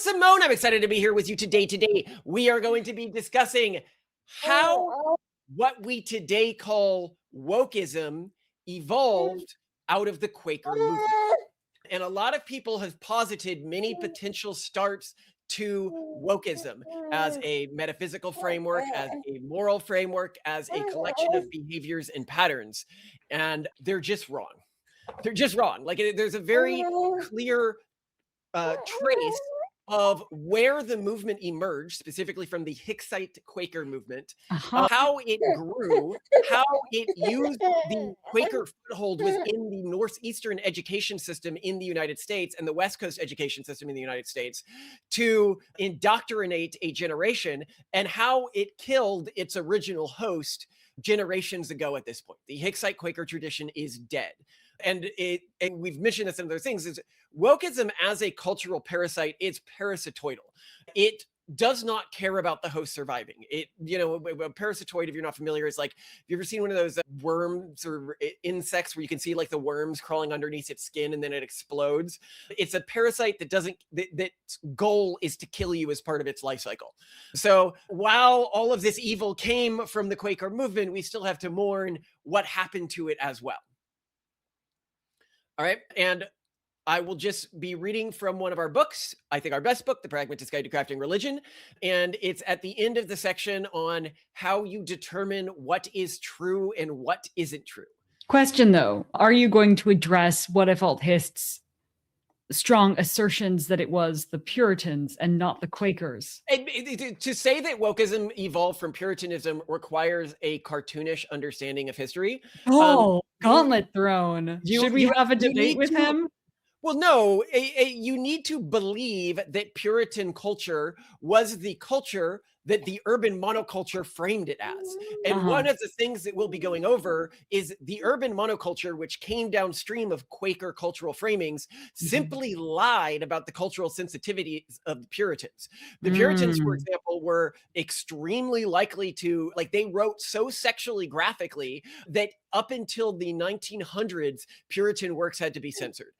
Simone. I'm excited to be here with you today. Today, we are going to be discussing how what we today call wokeism evolved out of the Quaker movement. And a lot of people have posited many potential starts to wokeism as a metaphysical framework, as a moral framework, as a collection of behaviors and patterns. And they're just wrong. They're just wrong. Like there's a very clear trace of where the movement emerged, specifically from the Hicksite Quaker movement, how it grew, how it used the Quaker foothold within the Northeastern education system in the United States and the West Coast education system in the United States to indoctrinate a generation, and how it killed its original host generations ago at this point. The Hicksite Quaker tradition is dead. And we've mentioned this in other things, is wokeism as a cultural parasite is parasitoidal. It does not care about the host surviving. A parasitoid, if you're not familiar, is like, have you ever seen one of those worms or insects where you can see like the worms crawling underneath its skin and then it explodes? It's a parasite that's goal is to kill you as part of its life cycle. So while all of this evil came from the Quaker movement, we still have to mourn what happened to it as well. All right. And I will just be reading from one of our books, I think our best book, The Pragmatist Guide to Crafting Religion. And it's at the end of the section on how you determine what is true and what isn't true. Question though, are you going to address what I felt Hist's strong assertions that it was the Puritans and not the Quakers? To say that wokeism evolved from Puritanism requires a cartoonish understanding of history. Gauntlet thrown. Should we have a debate with him? Well, no, you need to believe that Puritan culture was the culture that the urban monoculture framed it as. And one of the things that we'll be going over is the urban monoculture, which came downstream of Quaker cultural framings, simply lied about the cultural sensitivities of the Puritans. The Puritans, for example, were extremely likely to, like, they wrote so sexually graphically that up until the 1900s, Puritan works had to be censored.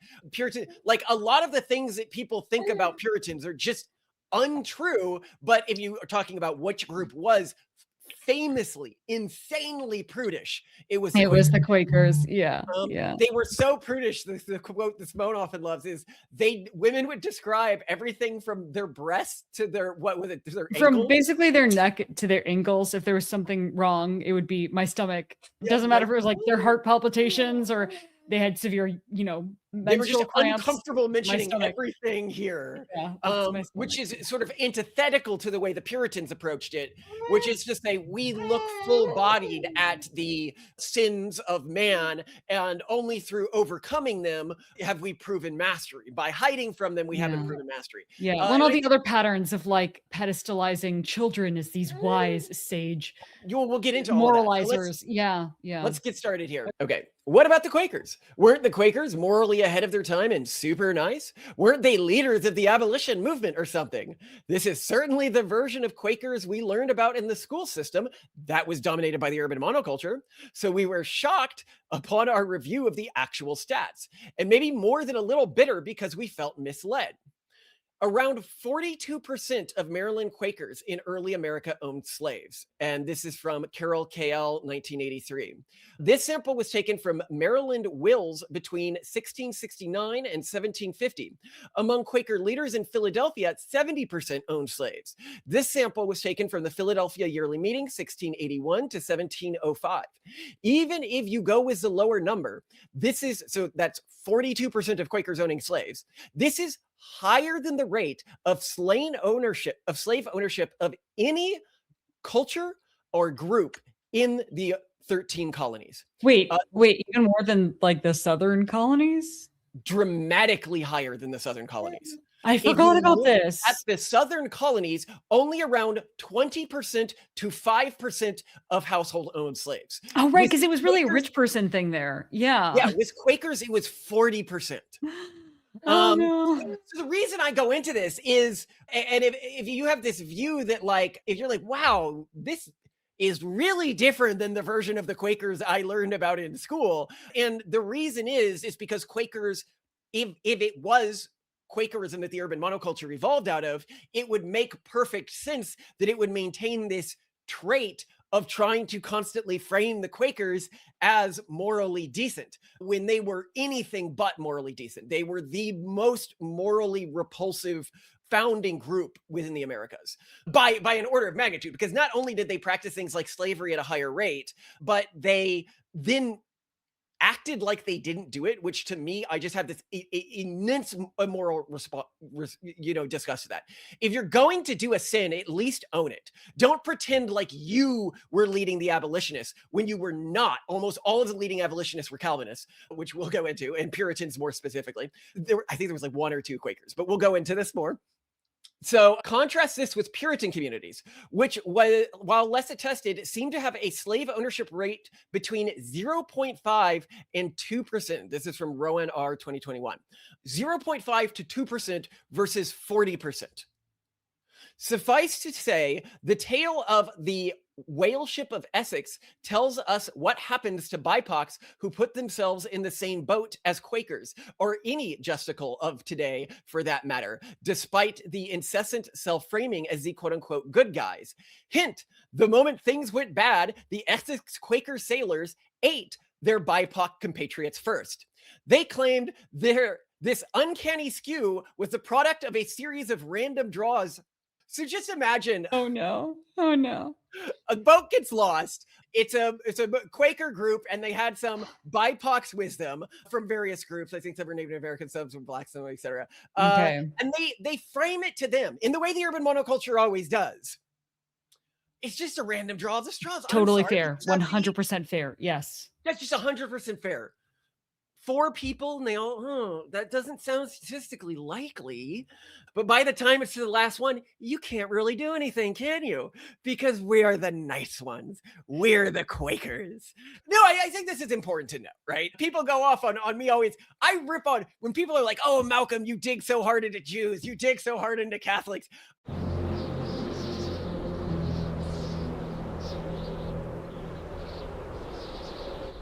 Like a lot of the things that people think about Puritans are just untrue. But if you are talking about which group was famously, insanely prudish, it was the Quakers. Yeah. They were so prudish. The quote that Simone often loves is women would describe everything from their breasts to their, their from ankles? Basically their neck to their ankles. If there was something wrong, it would be my stomach. It doesn't matter if it was like their heart palpitations or they had severe, they were just cramps. uncomfortable mentioning everything here, which is sort of antithetical to the way the Puritans approached it, which is to say we look full-bodied at the sins of man, and only through overcoming them have we proven mastery. By hiding from them, we haven't proven mastery. One of the other patterns of like pedestalizing children is these wise sage. We'll get into all moralizers. So let's get started here. Okay. What about the Quakers? Weren't the Quakers morally ahead of their time and super nice? Weren't they leaders of the abolition movement or something? This is certainly the version of Quakers we learned about in the school system that was dominated by the urban monoculture. So we were shocked upon our review of the actual stats, and maybe more than a little bitter because we felt misled. Around 42% of Maryland Quakers in early America owned slaves. And this is from Carroll KL 1983. This sample was taken from Maryland wills between 1669 and 1750. Among Quaker leaders in Philadelphia, 70% owned slaves. This sample was taken from the Philadelphia Yearly Meeting, 1681 to 1705. Even if you go with the lower number, that's 42% of Quakers owning slaves. This is higher than the rate of slave ownership of any culture or group in the 13 colonies. Wait, even more than like the southern colonies? Dramatically higher than the southern colonies. I forgot about this. At the southern colonies, only around 20% to 5% of household owned slaves. Oh, right, because it was really a rich person thing there. Yeah. Yeah, with Quakers, it was 40%. No. So the reason I go into this is, and if you have this view that like, if you're like, wow, this is really different than the version of the Quakers I learned about in school. And the reason is because Quakers, if it was Quakerism that the urban monoculture evolved out of, it would make perfect sense that it would maintain this trait of trying to constantly frame the Quakers as morally decent when they were anything but morally decent. They were the most morally repulsive founding group within the Americas by an order of magnitude, because not only did they practice things like slavery at a higher rate, but they then acted like they didn't do it, which to me, I just have this immense immoral disgust to that. If you're going to do a sin, at least own it. Don't pretend like you were leading the abolitionists when you were not. Almost all of the leading abolitionists were Calvinists, which we'll go into, and Puritans more specifically. I think there was like 1 or 2 Quakers, but we'll go into this more. So contrast this with Puritan communities, which, while less attested, seem to have a slave ownership rate between 0.5 and 2%. This is from Rowan R. 2021. 0.5 to 2% versus 40%. Suffice to say, the tale of the whale ship of Essex tells us what happens to BIPOCs who put themselves in the same boat as Quakers, or any Justicle of today for that matter, despite the incessant self-framing as the quote-unquote good guys. Hint, the moment things went bad, the Essex Quaker sailors ate their BIPOC compatriots first. They claimed this uncanny skew was the product of a series of random draws. So just imagine. Oh no. Oh no. A boat gets lost. It's a Quaker group, and they had some BIPOCs with them from various groups. I think some were Native Americans, some were Blacks, some, etc. Okay. And they frame it to them in the way the urban monoculture always does. It's just a random draw of the straws. Totally fair. 100% fair. Yes. That's just 100% fair. 4 people, and they all, that doesn't sound statistically likely. But by the time it's to the last one, you can't really do anything, can you? Because we are the nice ones. We're the Quakers. No, I think this is important to know, right? People go off on me always. I rip on when people are like, oh, Malcolm, you dig so hard into Jews. You dig so hard into Catholics.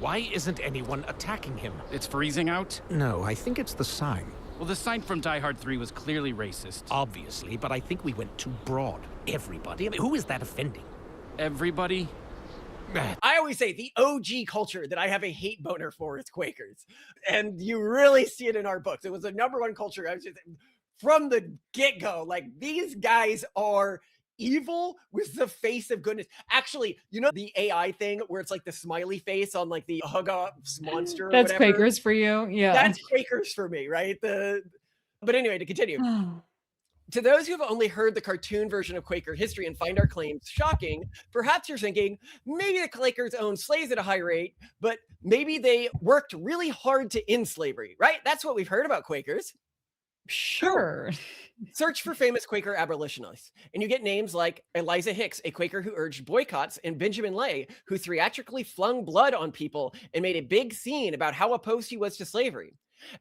Why isn't anyone attacking him? It's freezing out? No, I think it's the sign. Well, the sign from Die Hard 3 was clearly racist. Obviously, but I think we went too broad. Everybody? I mean, who is that offending? Everybody? I always say the OG culture that I have a hate boner for is Quakers. And you really see it in our books. It was the #1 culture. I was just, from the get-go, like, these guys are evil with the face of goodness. Actually, you know the AI thing where it's like the smiley face on like the Hugga monster? That's Quakers for you? Yeah. That's Quakers for me, right? But anyway, to continue. To those who have only heard the cartoon version of Quaker history and find our claims shocking, perhaps you're thinking, maybe the Quakers owned slaves at a high rate, but maybe they worked really hard to end slavery, right? That's what we've heard about Quakers. Sure. Search for famous Quaker abolitionists, and you get names like Eliza Hicks, a Quaker who urged boycotts, and Benjamin Lay, who theatrically flung blood on people and made a big scene about how opposed he was to slavery.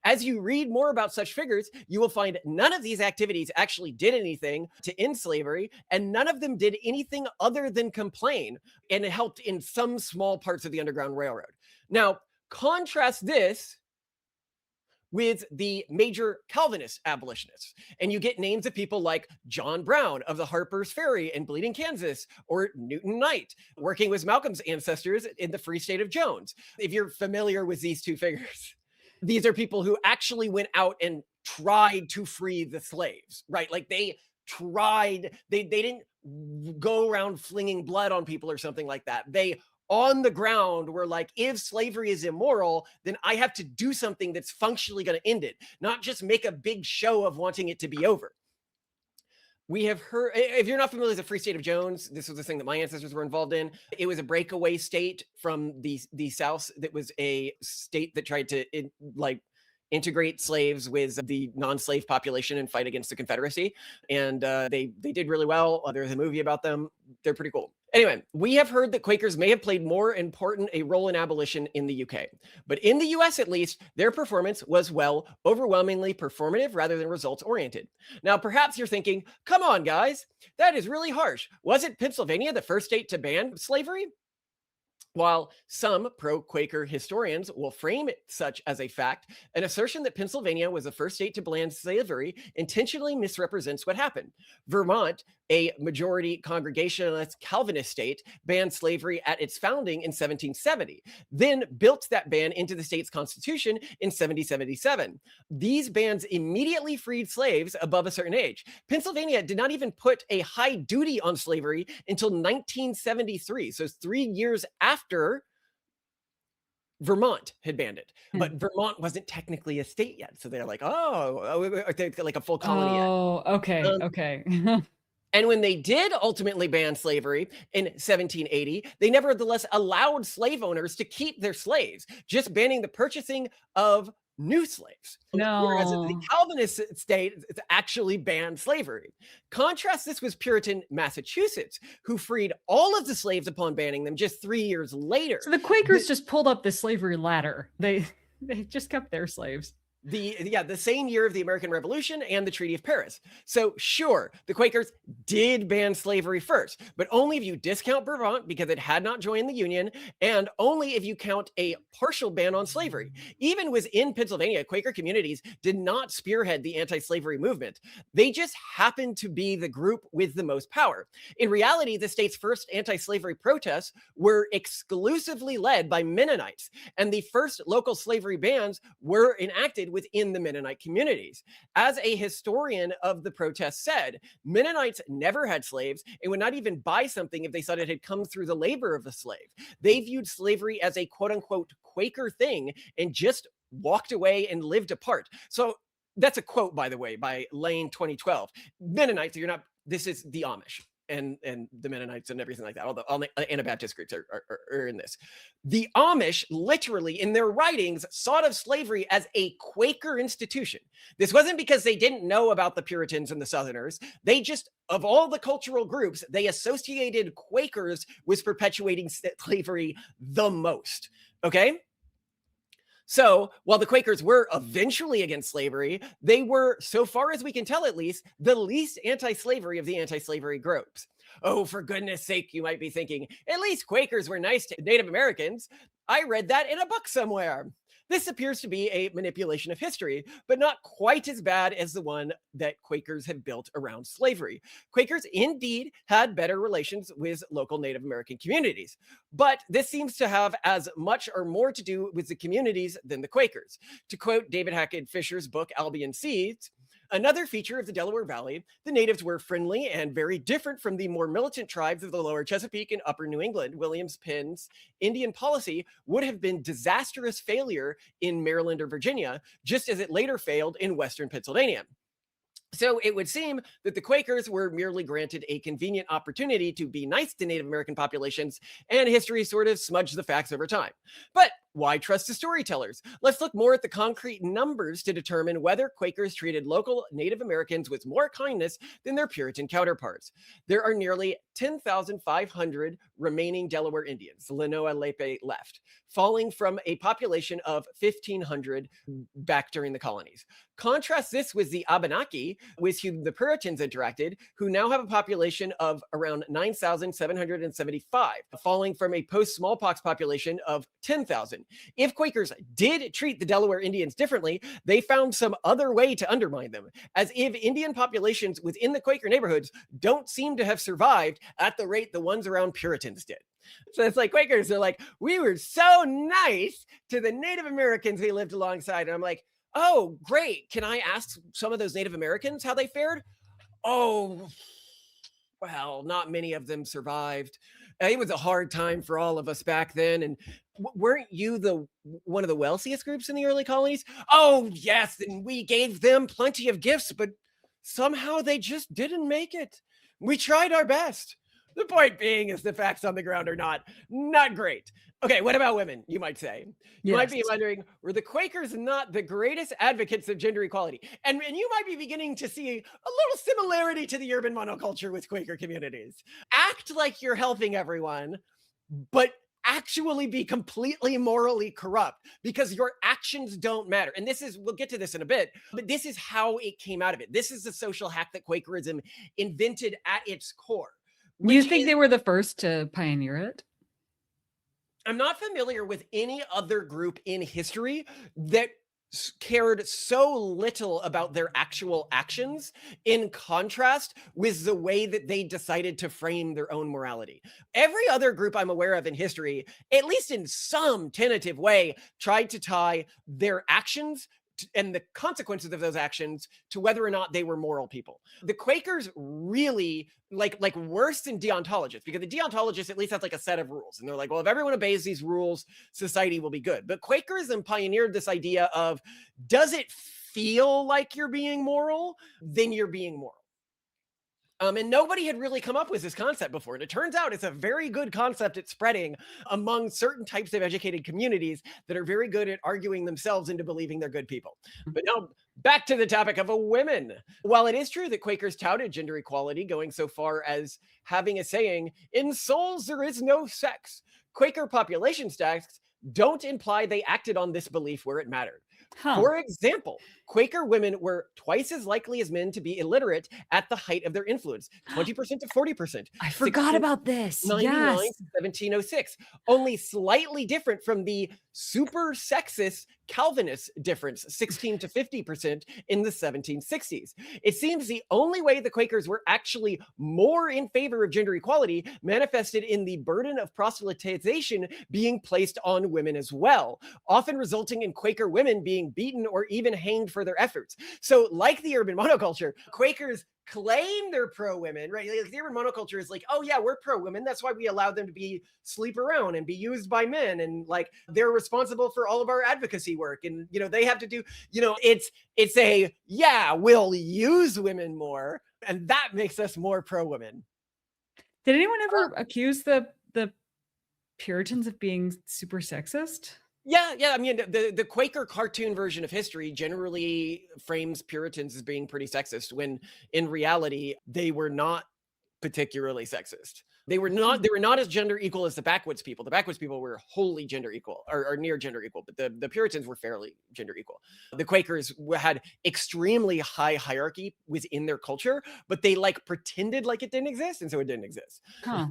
As you read more about such figures, you will find none of these activities actually did anything to end slavery, and none of them did anything other than complain, and it helped in some small parts of the Underground Railroad. Now, contrast this with the major Calvinist abolitionists. And you get names of people like John Brown of the Harper's Ferry in Bleeding, Kansas, or Newton Knight, working with Malcolm's ancestors in the Free State of Jones. If you're familiar with these 2 figures, these are people who actually went out and tried to free the slaves, right? Like they tried, they didn't go around flinging blood on people or something like that. They on the ground were like, if slavery is immoral, then I have to do something that's functionally going to end it, not just make a big show of wanting it to be over. We have heard, if you're not familiar with the Free State of Jones, this was the thing that my ancestors were involved in. It was a breakaway state from the South that was a state that tried to integrate slaves with the non-slave population and fight against the Confederacy. And they did really well. There's a movie about them. They're pretty cool. Anyway, we have heard that Quakers may have played more important a role in abolition in the UK. But in the US, at least, their performance was, well, overwhelmingly performative rather than results-oriented. Now, perhaps you're thinking, come on, guys, that is really harsh. Wasn't Pennsylvania the first state to ban slavery? While some pro-Quaker historians will frame it such as a fact, an assertion that Pennsylvania was the first state to ban slavery intentionally misrepresents what happened. Vermont, a majority Congregationalist Calvinist state, banned slavery at its founding in 1770, then built that ban into the state's constitution in 1777. These bans immediately freed slaves above a certain age. Pennsylvania did not even put a high duty on slavery until 1973, so 3 years after Vermont had banned it. But Vermont wasn't technically a state yet. So they're like, like a full colony. Oh, okay, okay. And when they did ultimately ban slavery in 1780, they nevertheless allowed slave owners to keep their slaves, just banning the purchasing of new slaves. Whereas the No. Calvinist state actually banned slavery. Contrast this with Puritan Massachusetts, who freed all of the slaves upon banning them just 3 years later. So the Quakers just pulled up the slavery ladder. They just kept their slaves. The same year of the American Revolution and the Treaty of Paris. So sure, the Quakers did ban slavery first, but only if you discount Vermont because it had not joined the Union, and only if you count a partial ban on slavery. Even within Pennsylvania, Quaker communities did not spearhead the anti-slavery movement. They just happened to be the group with the most power. In reality, the state's first anti-slavery protests were exclusively led by Mennonites, and the first local slavery bans were enacted within the Mennonite communities. As a historian of the protest said, Mennonites never had slaves and would not even buy something if they thought it had come through the labor of a slave. They viewed slavery as a quote unquote Quaker thing and just walked away and lived apart. So that's a quote, by the way, by Lane 2012. Mennonites, this is the Amish. And the Mennonites and everything like that. All the Anabaptist groups are in this. The Amish literally in their writings thought of slavery as a Quaker institution. This wasn't because they didn't know about the Puritans and the Southerners. They just, of all the cultural groups, they associated Quakers with perpetuating slavery the most. Okay? So while the Quakers were eventually against slavery, they were, so far as we can tell at least, the least anti-slavery of the anti-slavery groups. Oh, for goodness sake, you might be thinking, at least Quakers were nice to Native Americans. I read that in a book somewhere. This appears to be a manipulation of history, but not quite as bad as the one that Quakers have built around slavery. Quakers indeed had better relations with local Native American communities, but this seems to have as much or more to do with the communities than the Quakers. To quote David Hackett Fisher's book, Albion Seeds, another feature of the Delaware Valley, the natives were friendly and very different from the more militant tribes of the lower Chesapeake and upper New England. William Penn's Indian policy would have been disastrous failure in Maryland or Virginia, just as it later failed in Western Pennsylvania. So it would seem that the Quakers were merely granted a convenient opportunity to be nice to Native American populations, and history sort of smudged the facts over time. But why trust the storytellers? Let's look more at the concrete numbers to determine whether Quakers treated local Native Americans with more kindness than their Puritan counterparts. There are nearly 10,500 remaining Delaware Indians, Lenoa Lepe left, falling from a population of 1,500 back during the colonies. Contrast this with the Abenaki, with whom the Puritans interacted, who now have a population of around 9,775, falling from a post-smallpox population of 10,000. If Quakers did treat the Delaware Indians differently, they found some other way to undermine them, as if Indian populations within the Quaker neighborhoods don't seem to have survived at the rate the ones around Puritans did. So it's like Quakers are like, we were so nice to the Native Americans we lived alongside. And I'm like, oh, great. Can I ask some of those Native Americans how they fared? Oh, well, not many of them survived. It was a hard time for all of us back then. And weren't you one of the wealthiest groups in the early colonies? Oh, yes. And we gave them plenty of gifts, but somehow they just didn't make it. We tried our best. The point being is the facts on the ground are not great. Okay, what about women, you might say? You might be wondering, were the Quakers not the greatest advocates of gender equality? And you might be beginning to see a little similarity to the urban monoculture with Quaker communities. Act like you're helping everyone, but actually be completely morally corrupt because your actions don't matter. And we'll get to this in a bit, but this is how it came out of it. This is the social hack that Quakerism invented at its core. Do you think they were the first to pioneer it? I'm not familiar with any other group in history that cared so little about their actual actions in contrast with the way that they decided to frame their own morality. Every other group I'm aware of in history, at least in some tentative way, tried to tie their actions and the consequences of those actions to whether or not they were moral people. The Quakers really like worse than deontologists, because the deontologists at least has like a set of rules, and they're like, well, if everyone obeys these rules, society will be good. But Quakerism pioneered this idea of, does it feel like you're being moral? Then you're being moral. And nobody had really come up with this concept before. And it turns out it's a very good concept at spreading among certain types of educated communities that are very good at arguing themselves into believing they're good people. But now back to the topic of women. While it is true that Quakers touted gender equality, going so far as having a saying, in souls there is no sex, Quaker population stats don't imply they acted on this belief where it mattered. For example, Quaker women were twice as likely as men to be illiterate at the height of their influence, 20% to 40%. I forgot about this. 99 Yes. to 1706, only slightly different from the super sexist Calvinist difference, 16 to 50% in the 1760s. It seems the only way the Quakers were actually more in favor of gender equality manifested in the burden of proselytization being placed on women as well, often resulting in Quaker women being beaten or even hanged for their efforts. So like the urban monoculture, Quakers claim they're pro-women, right? Like the urban monoculture is like, oh yeah, we're pro-women. That's why we allow them to sleep around and be used by men. And like, they're responsible for all of our advocacy work. And, they have to do, it's a, yeah, we'll use women more. And that makes us more pro-women. Did anyone ever accuse the Puritans of being super sexist? Yeah. I mean, the Quaker cartoon version of history generally frames Puritans as being pretty sexist, when in reality, they were not particularly sexist. They were not as gender equal as the backwoods people. The backwoods people were wholly gender equal or near gender equal, but the Puritans were fairly gender equal. The Quakers had extremely high hierarchy within their culture, but they like pretended like it didn't exist, and so it didn't exist. Huh.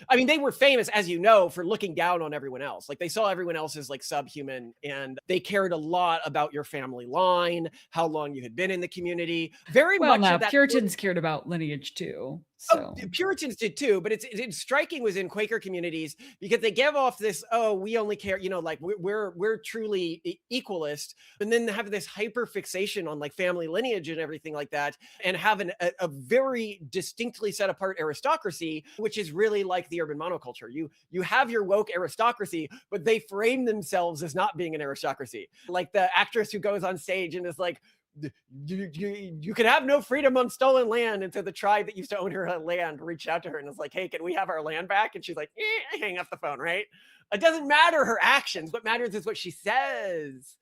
I mean, they were famous, as you know, for looking down on everyone else. Like they saw everyone else as like subhuman, and they cared a lot about your family line, how long you had been in the community. Well, now Puritans cared about lineage too. So Puritans did too, but it's striking was in Quaker communities, because they give off this, oh, we only care, like we're truly equalist, and then have this hyper fixation on like family lineage and everything like that, and have a very distinctly set apart aristocracy, which is really like the urban monoculture. You have your woke aristocracy, but they frame themselves as not being an aristocracy. Like the actress who goes on stage and is like, you can have no freedom on stolen land. And so the tribe that used to own her land reached out to her and was like, hey, can we have our land back? And she's like, hang up the phone, right? It doesn't matter her actions. What matters is what she says.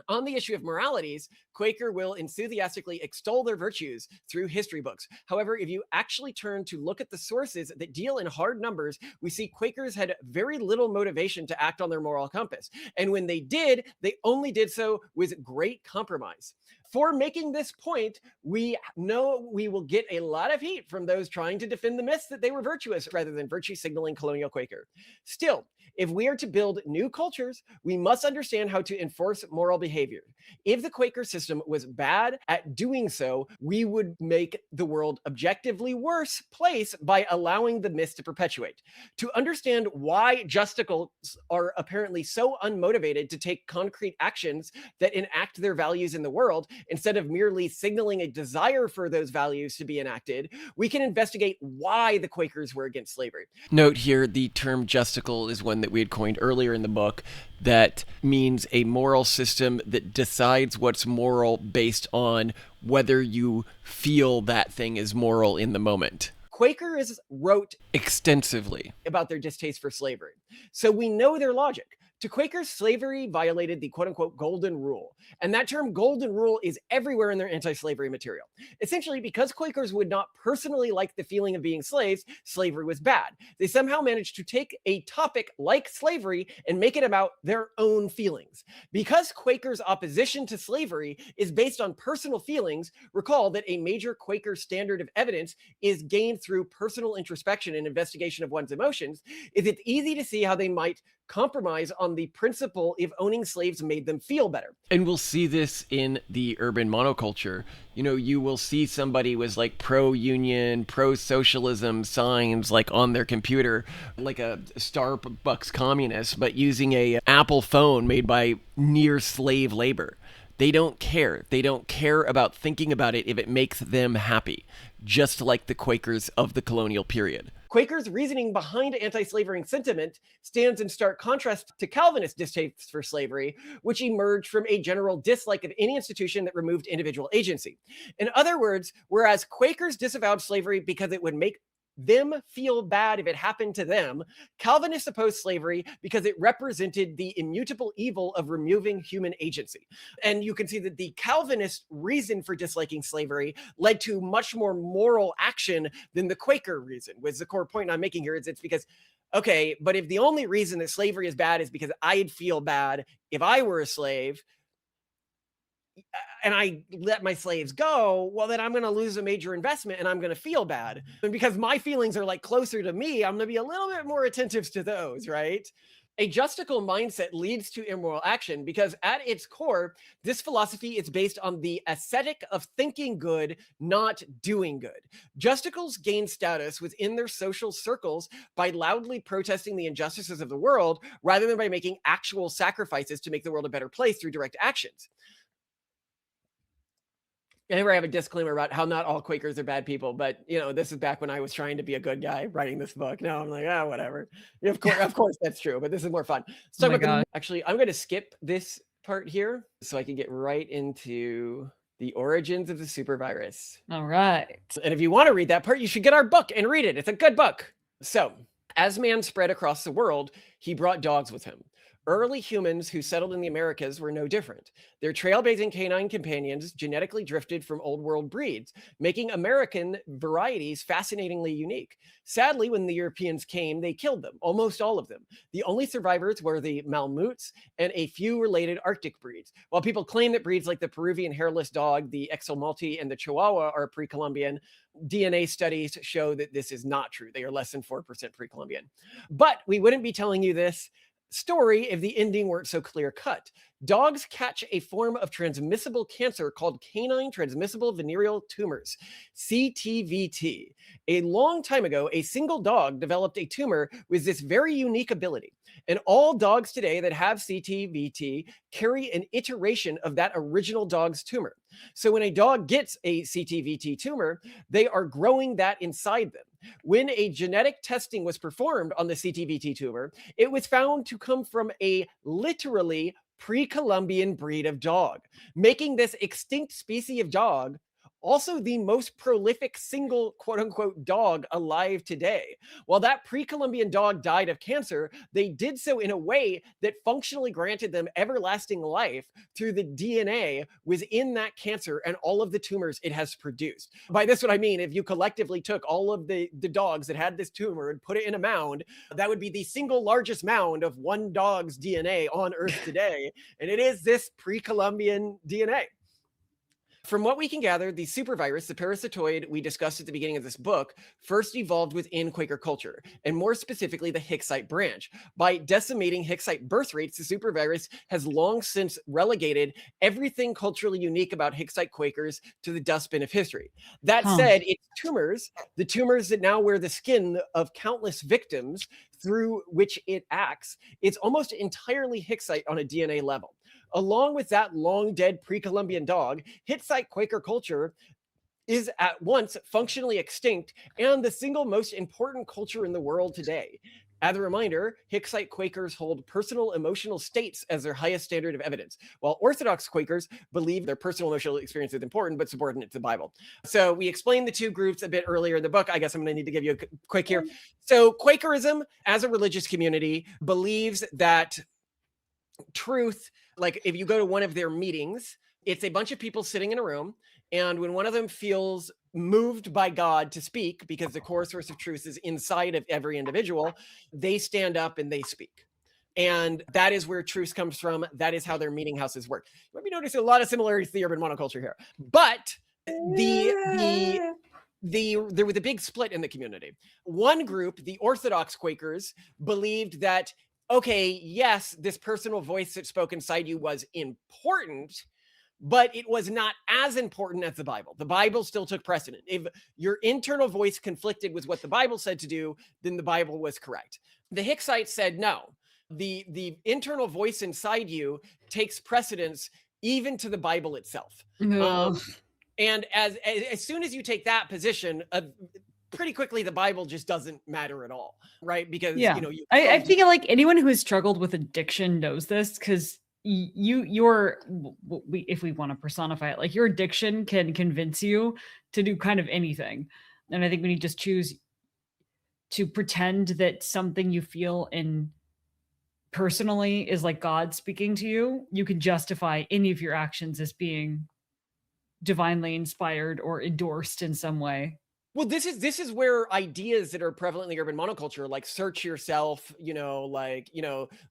On the issue of moralities, Quaker will enthusiastically extol their virtues through history books. However, if you actually turn to look at the sources that deal in hard numbers, we see Quakers had very little motivation to act on their moral compass. And when they did, they only did so with great compromise. For making this point, we know we will get a lot of heat from those trying to defend the myths that they were virtuous rather than virtue signaling colonial Quaker. Still, if we are to build new cultures, we must understand how to enforce moral behavior. If the Quaker system was bad at doing so, we would make the world objectively worse place by allowing the myths to perpetuate. To understand why Justicles are apparently so unmotivated to take concrete actions that enact their values in the world, instead of merely signaling a desire for those values to be enacted, we can investigate why the Quakers were against slavery. Note here, the term Justicle is one that we had coined earlier in the book that means a moral system that decides what's moral based on whether you feel that thing is moral in the moment. Quakers wrote extensively about their distaste for slavery, so we know their logic. To Quakers, slavery violated the quote-unquote golden rule. And that term golden rule is everywhere in their anti-slavery material. Essentially, because Quakers would not personally like the feeling of being slaves, slavery was bad. They somehow managed to take a topic like slavery and make it about their own feelings. Because Quakers' opposition to slavery is based on personal feelings, recall that a major Quaker standard of evidence is gained through personal introspection and investigation of one's emotions, it's easy to see how they might compromise on the principle if owning slaves made them feel better. And we'll see this in the urban monoculture. You know, you will see somebody with like pro-union, pro-socialism signs like on their computer, like a Starbucks communist, but using a Apple phone made by near slave labor. They don't care. They don't care about thinking about it if it makes them happy, just like the Quakers of the colonial period. Quakers' reasoning behind anti-slavery sentiment stands in stark contrast to Calvinist distaste for slavery, which emerged from a general dislike of any institution that removed individual agency. In other words, whereas Quakers disavowed slavery because it would make them feel bad if it happened to them, Calvinists opposed slavery because it represented the immutable evil of removing human agency. And you can see that the Calvinist reason for disliking slavery led to much more moral action than the Quaker reason. Was the core point I'm making here is it's because, okay, but if the only reason that slavery is bad is because I'd feel bad if I were a slave, and I let my slaves go, well, then I'm going to lose a major investment and I'm going to feel bad. And because my feelings are like closer to me, I'm going to be a little bit more attentive to those, right? A justical mindset leads to immoral action because at its core, this philosophy is based on the aesthetic of thinking good, not doing good. Justicles gain status within their social circles by loudly protesting the injustices of the world rather than by making actual sacrifices to make the world a better place through direct actions. And I have a disclaimer about how not all Quakers are bad people, but you know, this is back when I was trying to be a good guy writing this book. Now I'm like, whatever. Of course that's true, but this is more fun. So actually, I'm going to skip this part here so I can get right into the origins of the supervirus. All right. And if you want to read that part, you should get our book and read it. It's a good book. So, as man spread across the world, he brought dogs with him. Early humans who settled in the Americas were no different. Their trailblazing canine companions genetically drifted from old world breeds, making American varieties fascinatingly unique. Sadly, when the Europeans came, they killed them, almost all of them. The only survivors were the Malamutes and a few related Arctic breeds. While people claim that breeds like the Peruvian hairless dog, the Exomalti, and the Chihuahua are pre-Columbian, DNA studies show that this is not true. They are less than 4% pre-Columbian. But we wouldn't be telling you this story if the ending weren't so clear-cut. Dogs catch a form of transmissible cancer called canine transmissible venereal tumors, CTVT. A long time ago, a single dog developed a tumor with this very unique ability. And all dogs today that have CTVT carry an iteration of that original dog's tumor. So when a dog gets a CTVT tumor, they are growing that inside them. When a genetic testing was performed on the CTVT tumor, it was found to come from a literally pre-Columbian breed of dog, making this extinct species of dog also the most prolific single quote-unquote dog alive today. While that pre-Columbian dog died of cancer, they did so in a way that functionally granted them everlasting life through the DNA within that cancer and all of the tumors it has produced. By this what I mean, if you collectively took all of the dogs that had this tumor and put it in a mound, that would be the single largest mound of one dog's DNA on Earth today. And it is this pre-Columbian DNA. From what we can gather, the supervirus, the parasitoid we discussed at the beginning of this book, first evolved within Quaker culture, and more specifically the Hicksite branch. By decimating Hicksite birth rates, the supervirus has long since relegated everything culturally unique about Hicksite Quakers to the dustbin of history. That said, its tumors, the tumors that now wear the skin of countless victims through which it acts, it's almost entirely Hicksite on a DNA level. Along with that long dead pre-Columbian dog, Hicksite Quaker culture is at once functionally extinct and the single most important culture in the world today. As a reminder, Hicksite Quakers hold personal emotional states as their highest standard of evidence, while Orthodox Quakers believe their personal emotional experience is important but subordinate to the Bible. So we explained the two groups a bit earlier in the book. I guess I'm going to need to give you a quick here. So Quakerism, as a religious community, believes that truth, like if you go to one of their meetings, it's a bunch of people sitting in a room, and when one of them feels moved by God to speak, because the core source of truth is inside of every individual, they stand up and they speak. And that is where truth comes from. That is how their meeting houses work. You might be noticing a lot of similarities to the urban monoculture here. But there was a big split in the community. One group, the Orthodox Quakers, believed that okay, yes, this personal voice that spoke inside you was important, but it was not as important as the Bible. The Bible still took precedent. If your internal voice conflicted with what the Bible said to do, then the Bible was correct. The Hicksites said no. The internal voice inside you takes precedence even to the Bible itself. And as soon as you take that position, pretty quickly the Bible just doesn't matter at all, right? Because I feel like anyone who has struggled with addiction knows this, because if we want to personify it, like your addiction can convince you to do kind of anything. And I think when you just choose to pretend that something you feel in personally is like God speaking to you, you can justify any of your actions as being divinely inspired or endorsed in some way. Well, this is where ideas that are prevalent in the urban monoculture, like search yourself,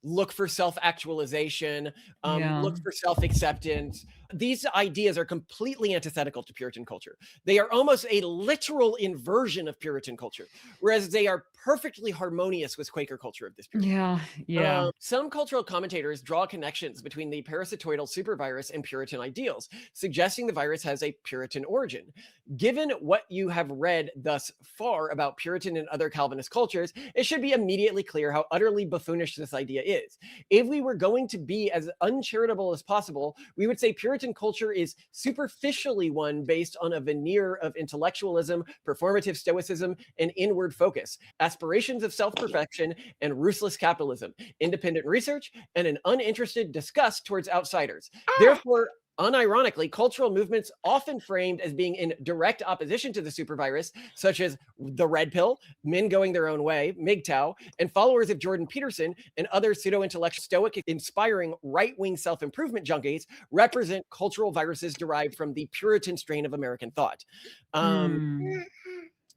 look for self-actualization, look for self-acceptance. These ideas are completely antithetical to Puritan culture. They are almost a literal inversion of Puritan culture, whereas they are perfectly harmonious with Quaker culture of this period. Some cultural commentators draw connections between the parasitoidal supervirus and Puritan ideals, suggesting the virus has a Puritan origin. Given what you have read thus far about Puritan and other Calvinist cultures, it should be immediately clear how utterly buffoonish this idea is. If we were going to be as uncharitable as possible, we would say Puritan culture is superficially one based on a veneer of intellectualism, performative stoicism, and inward focus, aspirations of self-perfection, and ruthless capitalism, independent research, and an uninterested disgust towards outsiders. Therefore, unironically, cultural movements often framed as being in direct opposition to the supervirus, such as the Red Pill, Men Going Their Own Way, MGTOW, and followers of Jordan Peterson and other pseudo-intellectual stoic inspiring right-wing self-improvement junkies, represent cultural viruses derived from the Puritan strain of American thought.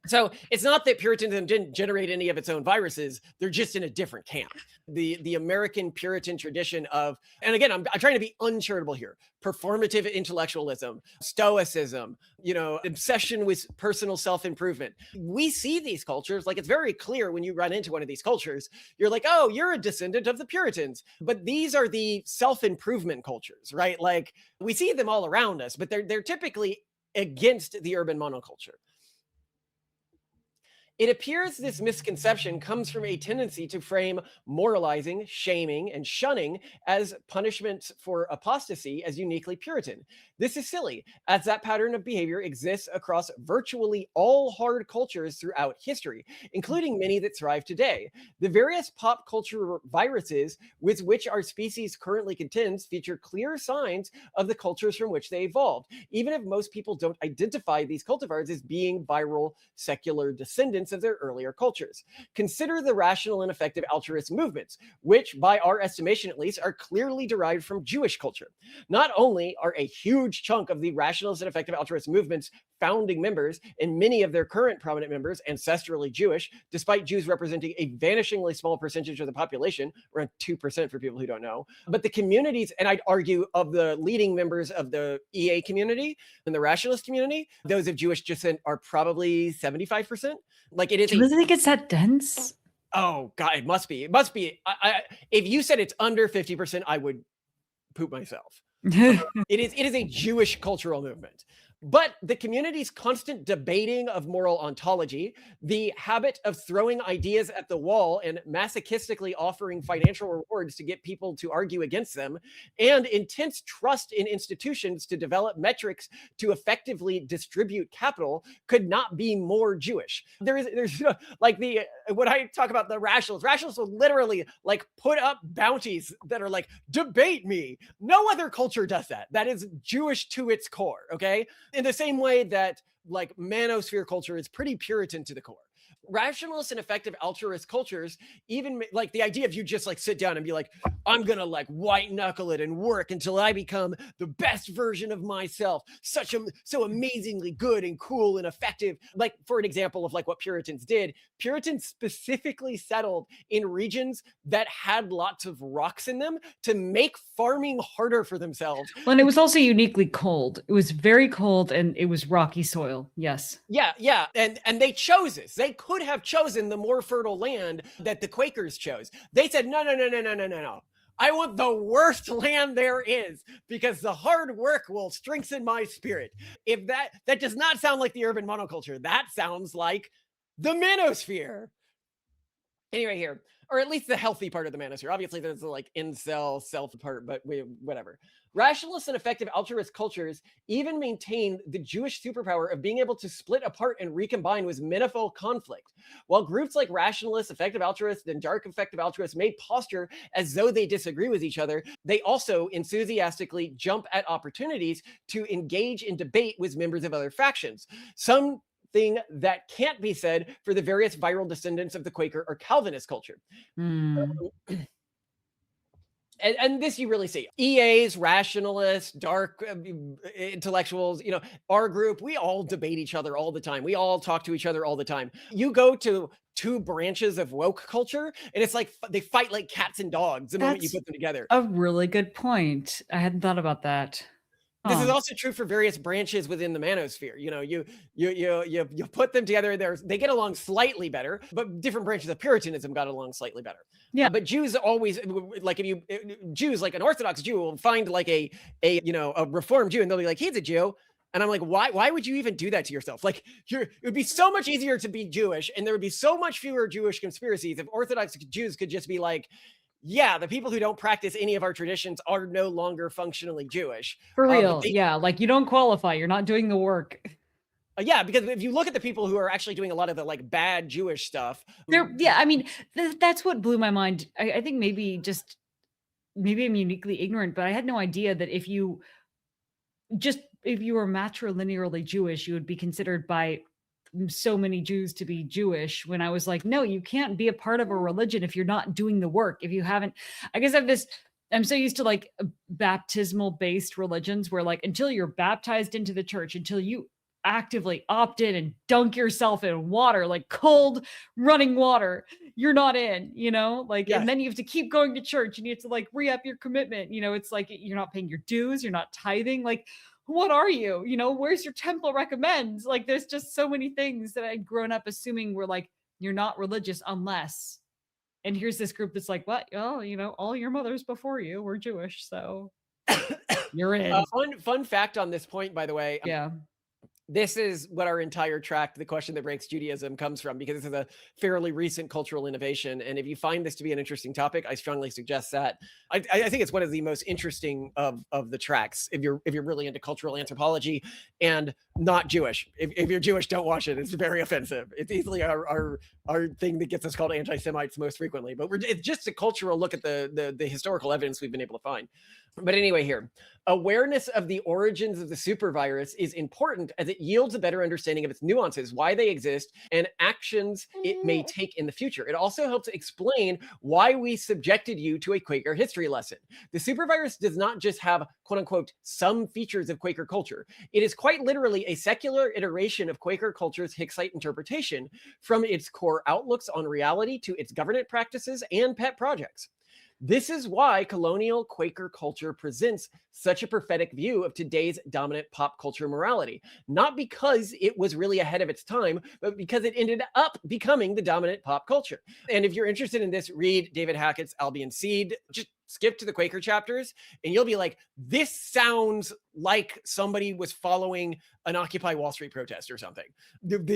So it's not that Puritanism didn't generate any of its own viruses. They're just in a different camp. The American Puritan tradition of, and again, I'm trying to be uncharitable here, performative intellectualism, stoicism, obsession with personal self-improvement. We see these cultures, like it's very clear when you run into one of these cultures, you're like, oh, you're a descendant of the Puritans. But these are the self-improvement cultures, right? Like we see them all around us, but they're typically against the urban monoculture. It appears this misconception comes from a tendency to frame moralizing, shaming, and shunning as punishments for apostasy as uniquely Puritan. This is silly, as that pattern of behavior exists across virtually all hard cultures throughout history, including many that thrive today. The various pop culture viruses with which our species currently contends feature clear signs of the cultures from which they evolved, even if most people don't identify these cultivars as being viral secular descendants of their earlier cultures. Consider the rational and effective altruist movements, which, by our estimation at least, are clearly derived from Jewish culture. Not only are a huge chunk of the rationalist and effective altruist movements founding members, and many of their current prominent members ancestrally Jewish, despite Jews representing a vanishingly small percentage of the population, around 2% for people who don't know, but the communities, and I'd argue of the leading members of the EA community and the rationalist community, those of Jewish descent are probably 75%. Like it is. Do you really think it's that dense? Oh God, it must be. It must be. If you said it's under 50%, I would poop myself. It is a Jewish cultural movement. But the community's constant debating of moral ontology, the habit of throwing ideas at the wall and masochistically offering financial rewards to get people to argue against them, and intense trust in institutions to develop metrics to effectively distribute capital could not be more Jewish. There's like when I talk about the rationalists will literally like put up bounties that are like, debate me. No other culture does that. That is Jewish to its core, okay? In the same way that like Manosphere culture is pretty Puritan to the core. Rationalist and effective altruist cultures, even like the idea of you just like sit down and be like, I'm gonna like white knuckle it and work until I become the best version of myself, so amazingly good and cool and effective. Like for an example of like what Puritans did, Puritans specifically settled in regions that had lots of rocks in them to make farming harder for themselves. Well, and it was also uniquely cold. It was very cold and it was rocky soil. Yes. Yeah. And they chose this. They could could have chosen the more fertile land that the Quakers chose. They said, no, no, no, no, no, no, no, no. I want the worst land there is because the hard work will strengthen my spirit. If that does not sound like the urban monoculture, that sounds like the Manosphere. Anyway, here, or at least the healthy part of the Manosphere. Obviously, there's the like incel self part, but whatever. Rationalist and effective altruist cultures even maintain the Jewish superpower of being able to split apart and recombine with manifold conflict. While groups like rationalists, effective altruists, and dark effective altruists may posture as though they disagree with each other, they also enthusiastically jump at opportunities to engage in debate with members of other factions. Something that can't be said for the various viral descendants of the Quaker or Calvinist culture. And this you really see. EAs, rationalists, dark intellectuals, our group, we all debate each other all the time. We all talk to each other all the time. You go to two branches of woke culture, and it's like they fight like cats and dogs the moment you put them together. A really good point. I hadn't thought about that. This is also true for various branches within the Manosphere. You put them together, they get along slightly better, but different branches of Puritanism got along slightly better. Yeah. But Jews always, like Jews, like an Orthodox Jew will find like a Reformed Jew, and they'll be like, he's a Jew. And I'm like, why would you even do that to yourself? Like, it would be so much easier to be Jewish, and there would be so much fewer Jewish conspiracies if Orthodox Jews could just be like, yeah, the people who don't practice any of our traditions are no longer functionally Jewish. For real. Yeah. Like, you don't qualify. You're not doing the work. Yeah, because if you look at the people who are actually doing a lot of the like bad Jewish stuff. I mean, that's what blew my mind. I think maybe I'm uniquely ignorant, but I had no idea that if you were matrilinearly Jewish, you would be considered by so many Jews to be Jewish, when I was like, no, you can't be a part of a religion if you're not doing the work. If you haven't, I guess I'm so used to like baptismal based religions where like, until you're baptized into the church, until you actively opt in and dunk yourself in water, like cold running water, you're not in, and then you have to keep going to church and you have to like re-up your commitment. It's like, you're not paying your dues, you're not tithing. Like, what are you? Where's your temple recommends? Like, there's just so many things that I'd grown up assuming were like, you're not religious unless. And here's this group that's like, what? Oh, all your mothers before you were Jewish, so you're in. Fun fact on this point, by the way. Yeah. This is what our entire track, The Question That Breaks Judaism, comes from, because this is a fairly recent cultural innovation. And if you find this to be an interesting topic, I strongly suggest that. I think it's one of the most interesting of the tracks if you're really into cultural anthropology and not Jewish. If you're Jewish, don't watch it. It's very offensive. It's easily our thing that gets us called anti-Semites most frequently. But it's just a cultural look at the historical evidence we've been able to find. But anyway, here, awareness of the origins of the supervirus is important as it yields a better understanding of its nuances, why they exist, and actions it may take in the future. It also helps explain why we subjected you to a Quaker history lesson. The supervirus does not just have, quote unquote, some features of Quaker culture. It is quite literally a secular iteration of Quaker culture's Hicksite interpretation, from its core outlooks on reality to its governance practices and pet projects. This is why colonial Quaker culture presents such a prophetic view of today's dominant pop culture morality. Not because it was really ahead of its time, but because it ended up becoming the dominant pop culture. And if you're interested in this, read David Hackett's Albion Seed. Just skip to the Quaker chapters, and you'll be like, this sounds like somebody was following an Occupy Wall Street protest or something.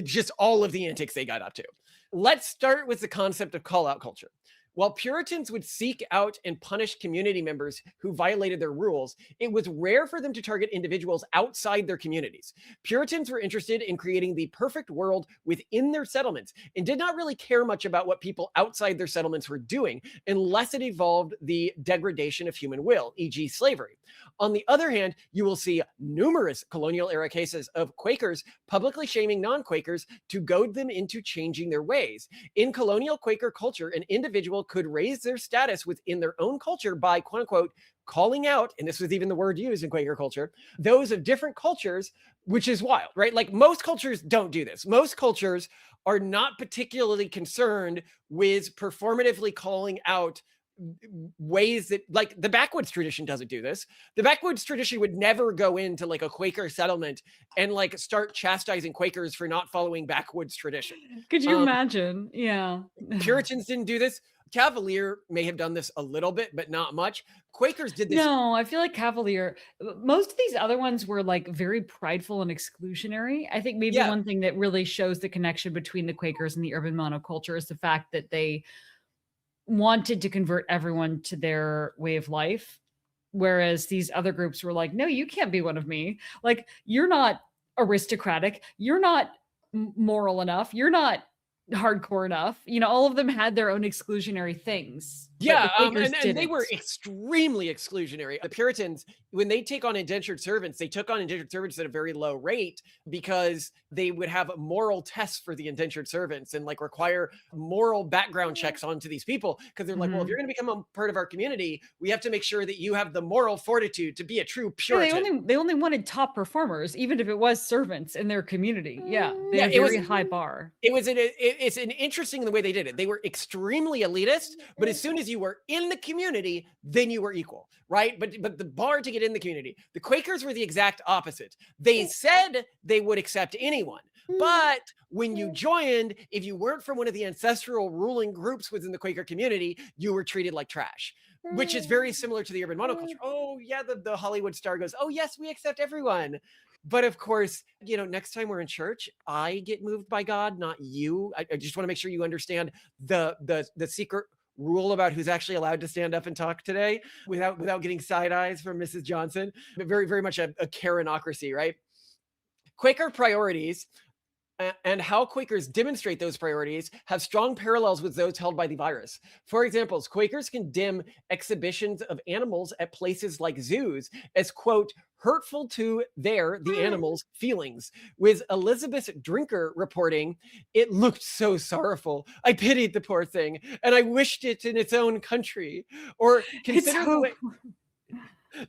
Just all of the antics they got up to. Let's start with the concept of call-out culture. While Puritans would seek out and punish community members who violated their rules, it was rare for them to target individuals outside their communities. Puritans were interested in creating the perfect world within their settlements and did not really care much about what people outside their settlements were doing unless it involved the degradation of human will, e.g. slavery. On the other hand, you will see numerous colonial-era cases of Quakers publicly shaming non-Quakers to goad them into changing their ways. In colonial Quaker culture, an individual could raise their status within their own culture by, quote unquote, calling out, and this was even the word used in Quaker culture, those of different cultures, which is wild, right? Like, most cultures don't do this. Most cultures are not particularly concerned with performatively calling out ways that, like, the backwoods tradition doesn't do this. The backwoods tradition would never go into like a Quaker settlement and like start chastising Quakers for not following backwoods tradition. Could you imagine? Yeah. Puritans didn't do this. Cavalier may have done this a little bit, but not much. Quakers did this. No, I feel like Cavalier, most of these other ones were like very prideful and exclusionary. I think maybe Yeah. one thing that really shows the connection between the Quakers and the urban monoculture is the fact that they wanted to convert everyone to their way of life. Whereas these other groups were like, no, you can't be one of me. Like, you're not aristocratic. You're not moral enough. You're not hardcore enough. You know, all of them had their own exclusionary things. but the Yeah, Quakers and they were didn't. extremely exclusionary. The Puritans, when they take on indentured servants, they took on indentured servants at a very low rate because they would have moral tests for the indentured servants and like require moral background checks onto these people because they're like, well, if Mhm. you're going to become a part of our community, we have to make sure that you have the moral fortitude to be a true Yeah, Puritan. they only wanted top performers, even if it was servants in their community. Yeah, they Yeah, had a it was- very high bar. It's an interesting the way they did it. They were extremely elitist, but as soon as you were in the community, then you were equal, right? But the bar to get in the community, the Quakers were the exact opposite. They said they would accept anyone, but when you joined, if you weren't from one of the ancestral ruling groups within the Quaker community, you were treated like trash, which is very similar to the urban monoculture. Oh yeah, the Hollywood star goes, oh yes, we accept everyone. But of course, you know, next time we're in church, I get moved by God, not you. I just want to make sure you understand the secret rule about who's actually allowed to stand up and talk today without getting side eyes from Mrs. Johnson. But very, very much a Karenocracy, right? Quaker priorities and how Quakers demonstrate those priorities have strong parallels with those held by the virus. For example, Quakers condemn exhibitions of animals at places like zoos as, quote, hurtful to the animals' feelings, with Elizabeth Drinker reporting, it looked so sorrowful. I pitied the poor thing, and I wished it in its own country. Or consider the way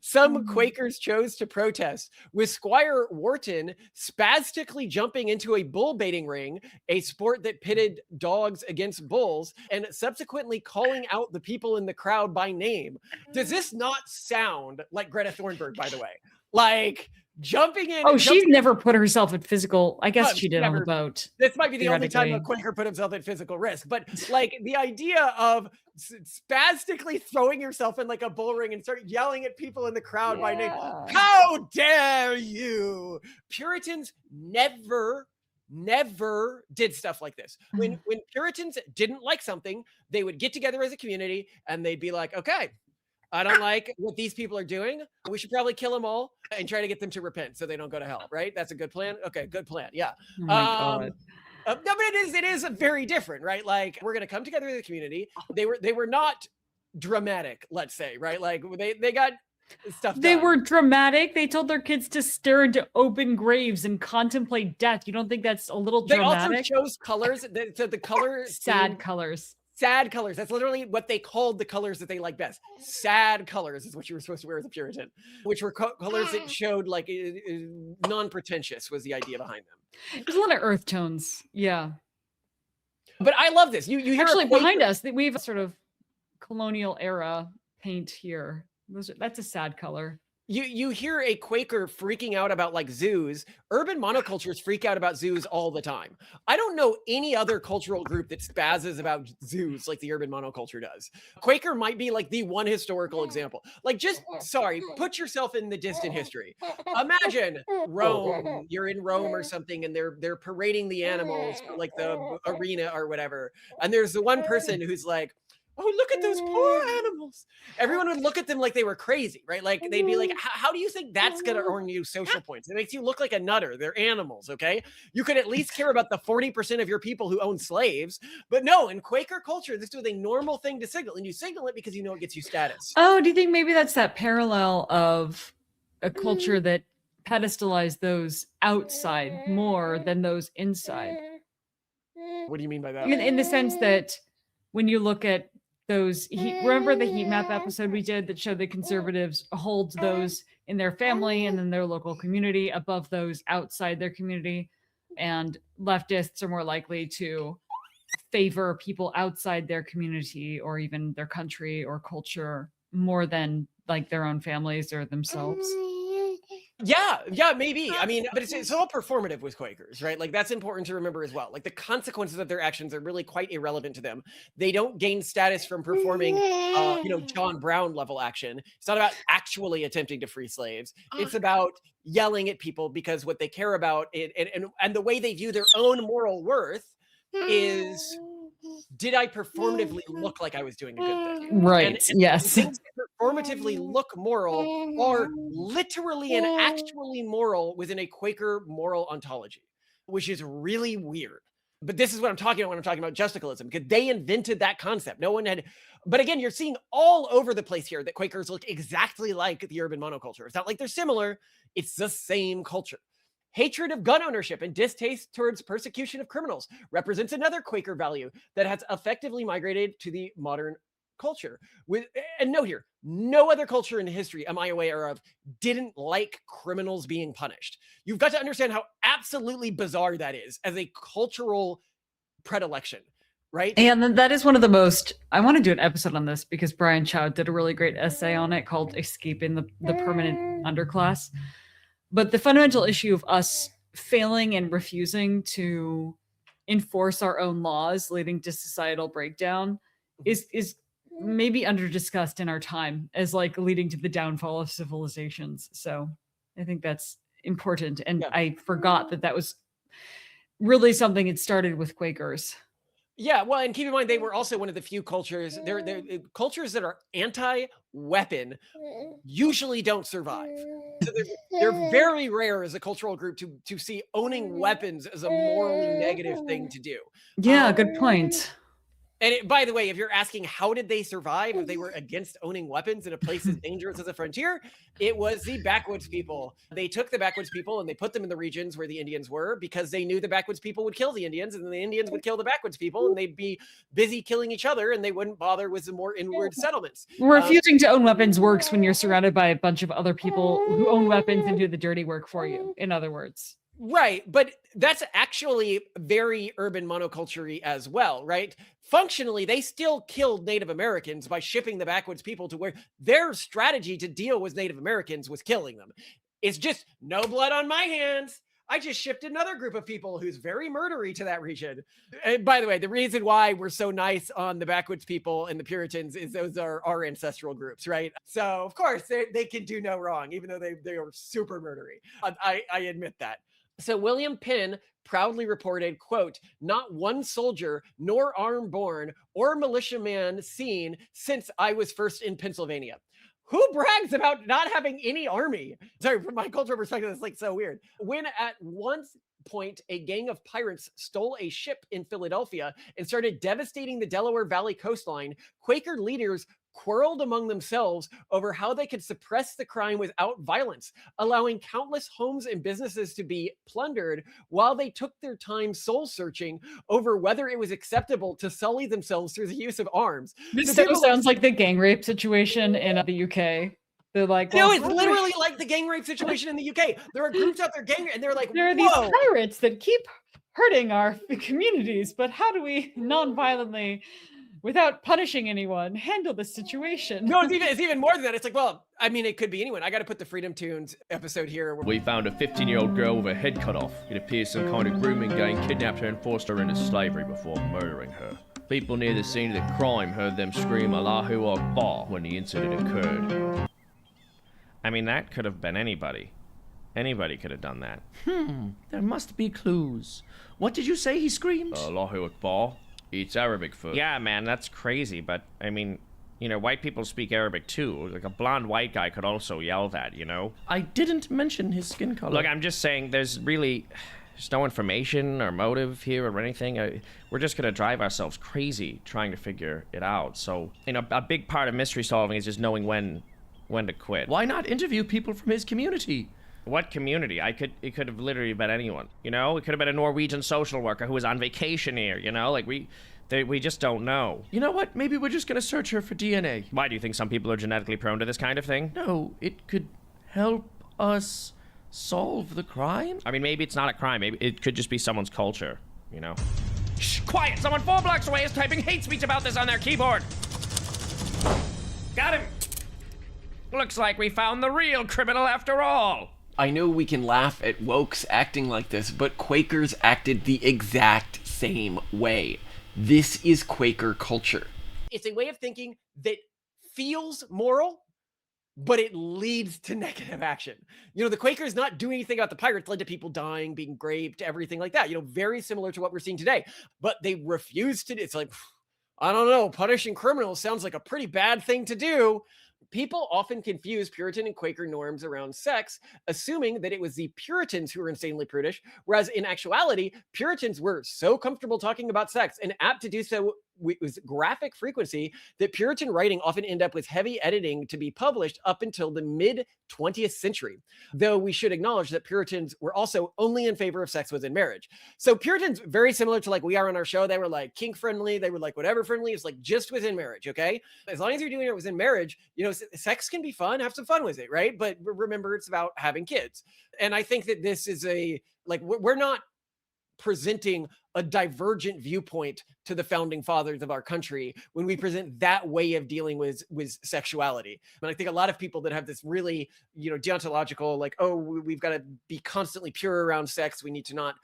some Quakers chose to protest, with Squire Wharton spastically jumping into a bull baiting ring, a sport that pitted dogs against bulls, and subsequently calling out the people in the crowd by name. Does this not sound like Greta Thunberg, by the way? Like jumping in. Oh, she's never put herself at physical. I guess No, she did on the boat. This might be the only time a theoretically. Quaker put himself at physical risk, but like the idea of spastically throwing yourself in like a bull ring and start yelling at people in the crowd by name. How dare you? Puritans never did stuff like this. When Puritans didn't like something, they would get together as a community and they'd be like, okay, I don't like what these people are doing. We should probably kill them all and try to get them to repent so they don't go to hell, right? That's a good plan. Okay, good plan. Yeah. Oh my God. No, but it is very different, right? Like we're gonna come together as a community. They were not dramatic, let's say, right? Like they got stuff They done. were dramatic. They told their kids to stare into open graves and contemplate death. You don't think that's a little They also dramatic? chose colors. So the color Sad scheme- colors. sad colors. That's literally what they called the colors that they like best. Sad colors is what you were supposed to wear as a Puritan, which were colors that showed like non-pretentious was the idea behind them. There's a lot of earth tones. Yeah. But I love this. You hear Actually, a Quaker- behind us, we have a sort of colonial era paint here. That's a sad color. You hear a Quaker freaking out about like zoos. Urban monocultures freak out about zoos all the time. I don't know any other cultural group that spazzes about zoos like the urban monoculture does. Quaker might be like the one historical example. Like put yourself in the distant history. Imagine Rome. You're in Rome or something and they're parading the animals for like the arena or whatever. And there's the one person who's like, oh, look at those poor animals. Everyone would look at them like they were crazy, right? Like they'd be like, how do you think that's going to earn you social points? It makes you look like a nutter. They're animals, okay? You could at least care about the 40% of your people who own slaves. But no, in Quaker culture, this was a normal thing to signal. And you signal it because you know it gets you status. Oh, do you think maybe that's that parallel of a culture that pedestalized those outside more than those inside? What do you mean by that? In the sense that when you look at those, remember the heat map episode we did that showed the conservatives hold those in their family and in their local community above those outside their community, and leftists are more likely to favor people outside their community or even their country or culture more than like their own families or themselves. Yeah, maybe. I mean, but it's all performative with Quakers, right? Like that's important to remember as well. Like the consequences of their actions are really quite irrelevant to them. They don't gain status from performing, John Brown level action. It's not about actually attempting to free slaves. It's about yelling at people because what they care about and the way they view their own moral worth is, did I performatively look like I was doing a good thing? Right. Yes. Things that performatively look moral are literally and actually moral within a Quaker moral ontology, which is really weird. But this is what I'm talking about when I'm talking about Justicalism, because they invented that concept. No one had. But again, you're seeing all over the place here that Quakers look exactly like the urban monoculture. It's not like they're similar. It's the same culture. Hatred of gun ownership and distaste towards persecution of criminals represents another Quaker value that has effectively migrated to the modern culture. And note here, no other culture in history am I aware of didn't like criminals being punished. You've got to understand how absolutely bizarre that is as a cultural predilection, right? And then that is one of the most, I want to do an episode on this because Brian Chow did a really great essay on it called Escaping the Permanent Underclass. But the fundamental issue of us failing and refusing to enforce our own laws, leading to societal breakdown, is maybe under discussed in our time as like leading to the downfall of civilizations. So I think that's important. And I forgot that was really something it started with Quakers. Yeah, well, and keep in mind, they were also one of the few cultures, they're cultures that are anti-weapon usually don't survive. So they're very rare as a cultural group to see owning weapons as a morally negative thing to do. Yeah, good point. And by the way, if you're asking how did they survive if they were against owning weapons in a place as dangerous as a frontier, it was the backwoods people. They took the backwoods people and they put them in the regions where the Indians were because they knew the backwoods people would kill the Indians and then the Indians would kill the backwoods people and they'd be busy killing each other and they wouldn't bother with the more inward settlements. Refusing to own weapons works when you're surrounded by a bunch of other people who own weapons and do the dirty work for you, in other words. Right, but that's actually very urban monoculture as well, right? Functionally, they still killed Native Americans by shipping the backwoods people to where their strategy to deal with Native Americans was killing them. It's just no blood on my hands. I just shipped another group of people who's very murdery to that region. And by the way, the reason why we're so nice on the backwoods people and the Puritans is those are our ancestral groups, right? So of course they can do no wrong, even though they are super murdery. I admit that. So William Penn proudly reported, quote, "Not one soldier nor arm born or militiaman seen since I was first in Pennsylvania." Who brags about not having any army? Sorry, from my cultural perspective, it's like so weird. When at one point a gang of pirates stole a ship in Philadelphia and started devastating the Delaware Valley coastline, Quaker leaders quarreled among themselves over how they could suppress the crime without violence, allowing countless homes and businesses to be plundered while they took their time soul searching over whether it was acceptable to sully themselves through the use of arms. This sounds like the gang rape situation in the UK. They're like, no, it's literally like the gang rape situation in the UK. There are groups out there gang, and they're like, there are these pirates that keep hurting our communities, but how do we non-violently, without punishing anyone, handle this situation? No, it's even more than that. It's like, well, I mean, it could be anyone. I got to put the Freedom Tunes episode here. We found a 15-year-old girl with her head cut off. It appears some kind of grooming gang kidnapped her and forced her into slavery before murdering her. People near the scene of the crime heard them scream Allahu Akbar when the incident occurred. I mean, that could have been anybody. Anybody could have done that. There must be clues. What did you say he screamed? Allahu Akbar. It's Arabic for... Yeah, man, that's crazy, but, I mean, you know, white people speak Arabic too. Like, a blonde white guy could also yell that, you know? I didn't mention his skin color. Look, I'm just saying there's no information or motive here or anything. We're just gonna drive ourselves crazy trying to figure it out. So, you know, a big part of mystery solving is just knowing when to quit. Why not interview people from his community? What community? It could have literally been anyone, you know? It could have been a Norwegian social worker who was on vacation here, you know? Like, we just don't know. You know what? Maybe we're just gonna search her for DNA. Why, do you think some people are genetically prone to this kind of thing? No, it could help us solve the crime? I mean, maybe it's not a crime. Maybe it could just be someone's culture, you know? Shh. Quiet! Someone 4 blocks away is typing hate speech about this on their keyboard! Got him! Looks like we found the real criminal after all! I know we can laugh at wokes acting like this, but Quakers acted the exact same way. This is Quaker culture. It's a way of thinking that feels moral, but it leads to negative action. You know, the Quakers not doing anything about the pirates led to people dying, being raped, everything like that. You know, very similar to what we're seeing today. But they refuse to. It's like, I don't know, punishing criminals sounds like a pretty bad thing to do. People often confuse Puritan and Quaker norms around sex, assuming that it was the Puritans who were insanely prudish, whereas in actuality, Puritans were so comfortable talking about sex and apt to do so with graphic frequency that Puritan writing often ended up with heavy editing to be published up until the mid 20th century. Though we should acknowledge that Puritans were also only in favor of sex within marriage. So Puritans, very similar to like we are on our show, they were like kink friendly, they were like whatever friendly, it's like just within marriage, okay? As long as you're doing it within marriage, you know, sex can be fun, have some fun with it, right? But remember, it's about having kids. And I think that this is we're not presenting a divergent viewpoint to the founding fathers of our country when we present that way of dealing with sexuality. And I think a lot of people that have this really, you know, deontological, like, oh, we've got to be constantly pure around sex. We need to not,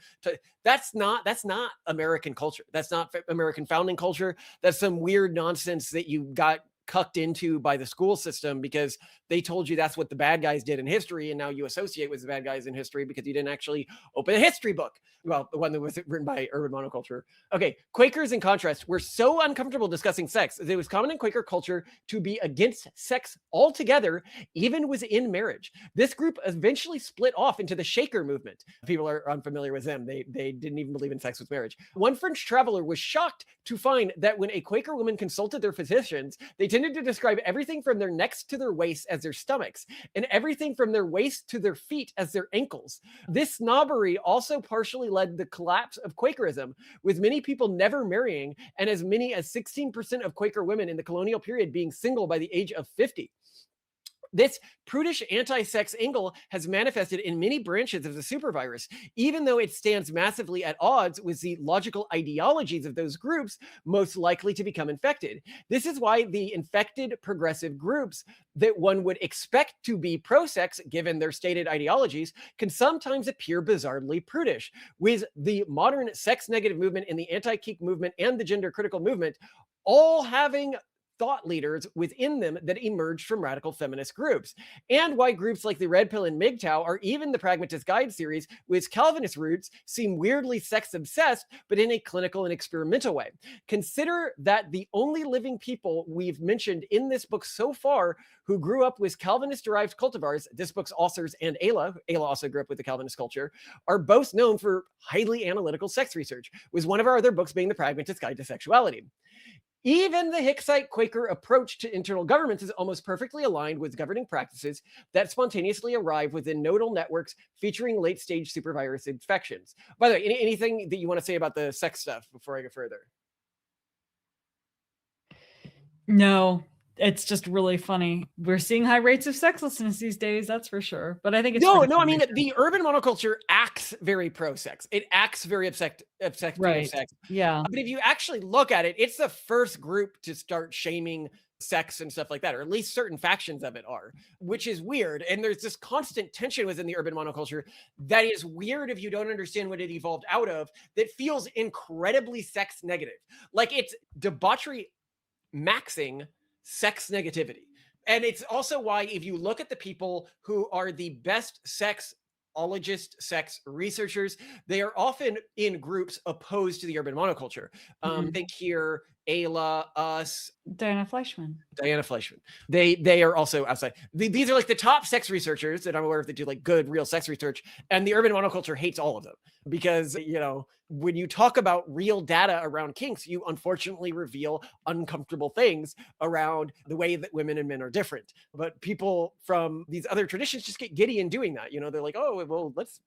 that's not American culture. That's not American founding culture. That's some weird nonsense that you got cucked into by the school system because they told you that's what the bad guys did in history, and now you associate with the bad guys in history because you didn't actually open a history book. Well, the one that was written by Urban Monoculture. Okay, Quakers in contrast were so uncomfortable discussing sex that it was common in Quaker culture to be against sex altogether, even within marriage. This group eventually split off into the Shaker movement. People are unfamiliar with them. They didn't even believe in sex with marriage. One French traveler was shocked to find that when a Quaker woman consulted their physicians, they tended to describe everything from their necks to their waists as their stomachs, and everything from their waist to their feet as their ankles. This snobbery also partially led to the collapse of Quakerism, with many people never marrying, and as many as 16% of Quaker women in the colonial period being single by the age of 50. This prudish anti-sex angle has manifested in many branches of the supervirus, even though it stands massively at odds with the logical ideologies of those groups most likely to become infected. This is why the infected progressive groups that one would expect to be pro-sex, given their stated ideologies, can sometimes appear bizarrely prudish, with the modern sex-negative movement and the anti-kink movement and the gender-critical movement all having thought leaders within them that emerged from radical feminist groups, and why groups like the Red Pill and MGTOW or even the Pragmatist Guide series with Calvinist roots seem weirdly sex-obsessed, but in a clinical and experimental way. Consider that the only living people we've mentioned in this book so far who grew up with Calvinist-derived cultivars, this book's authors and Ayla also grew up with the Calvinist culture, are both known for highly analytical sex research, with one of our other books being the Pragmatist Guide to Sexuality. Even the Hicksite Quaker approach to internal governments is almost perfectly aligned with governing practices that spontaneously arrive within nodal networks featuring late-stage supervirus infections. By the way, anything that you want to say about the sex stuff before I go further? No, it's just really funny. We're seeing high rates of sexlessness these days, that's for sure. But I think it's no. I mean, the urban monoculture acts very pro-sex. It acts very obsessed right. with sex. Yeah. But if you actually look at it, it's the first group to start shaming sex and stuff like that, or at least certain factions of it are, which is weird. And there's this constant tension within the urban monoculture that is weird if you don't understand what it evolved out of, that feels incredibly sex negative. Like it's debauchery maxing sex negativity. And it's also why if you look at the people who are the best sexologist, sex researchers, they are often in groups opposed to the urban monoculture. Think here, Ayla, us, Diana Fleischman. They are also outside. These are like the top sex researchers that I'm aware of that do like good, real sex research. And the urban monoculture hates all of them because, you know, when you talk about real data around kinks, you unfortunately reveal uncomfortable things around the way that women and men are different. But people from these other traditions just get giddy in doing that. You know, they're like, oh, well, let's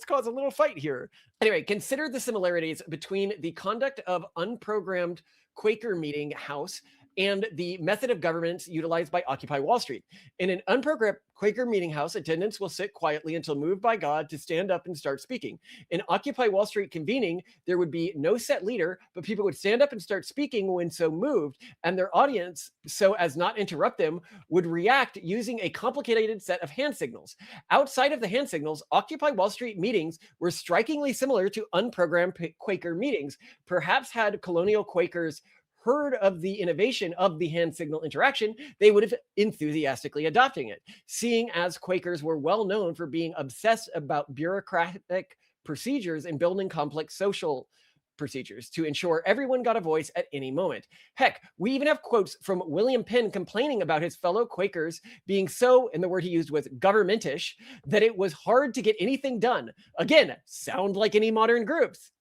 cause a little fight here. Anyway, consider the similarities between the conduct of unprogrammed Quaker meeting house and the method of governance utilized by Occupy Wall Street. In an unprogrammed Quaker meeting house, attendants will sit quietly until moved by God to stand up and start speaking. In Occupy Wall Street convening, there would be no set leader, but people would stand up and start speaking when so moved, and their audience, so as not interrupt them, would react using a complicated set of hand signals. Outside of the hand signals, Occupy Wall Street meetings were strikingly similar to unprogrammed Quaker meetings. Perhaps had colonial Quakers heard of the innovation of the hand signal interaction, they would have enthusiastically adopting it. Seeing as Quakers were well known for being obsessed about bureaucratic procedures and building complex social procedures to ensure everyone got a voice at any moment. Heck, we even have quotes from William Penn complaining about his fellow Quakers being so, and the word he used was governmentish, that it was hard to get anything done. Again, sound like any modern groups.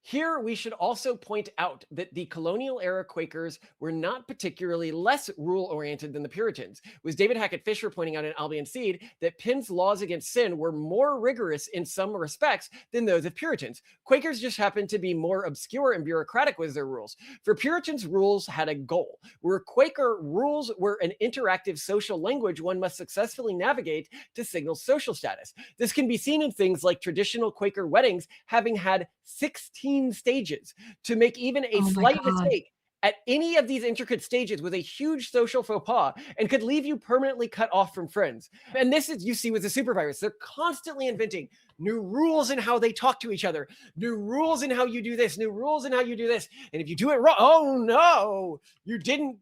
Here, we should also point out that the colonial era Quakers were not particularly less rule-oriented than the Puritans, with David Hackett Fisher pointing out in Albion Seed that Penn's laws against sin were more rigorous in some respects than those of Puritans. Quakers just happened to be more obscure and bureaucratic with their rules. For Puritans, rules had a goal, where Quaker rules were an interactive social language one must successfully navigate to signal social status. This can be seen in things like traditional Quaker weddings having had 16 stages. To make even a slight mistake at any of these intricate stages was a huge social faux pas and could leave you permanently cut off from friends. And this is, you see with the supervirus, they're constantly inventing new rules in how they talk to each other, new rules in how you do this, new rules in how you do this. And if you do it wrong, oh no, you didn't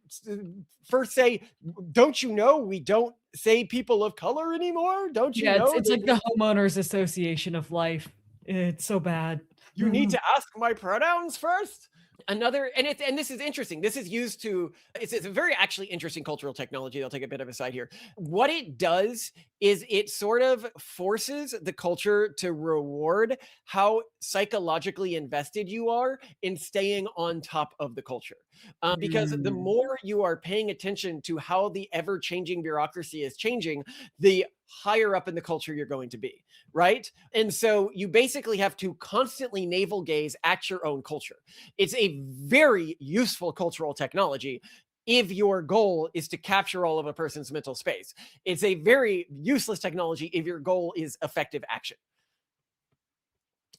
first say, don't you know we don't say people of color anymore? Don't you know? It's like the homeowners association of life. It's so bad. You need to ask my pronouns first. Another, and this is interesting. This is used to, it's a very actually interesting cultural technology. I'll take a bit of a side here. What it does is it sort of forces the culture to reward how psychologically invested you are in staying on top of the culture. Because the more you are paying attention to how the ever-changing bureaucracy is changing, the higher up in the culture you're going to be, right? And so you basically have to constantly navel gaze at your own culture. It's a very useful cultural technology if your goal is to capture all of a person's mental space. It's a very useless technology if your goal is effective action.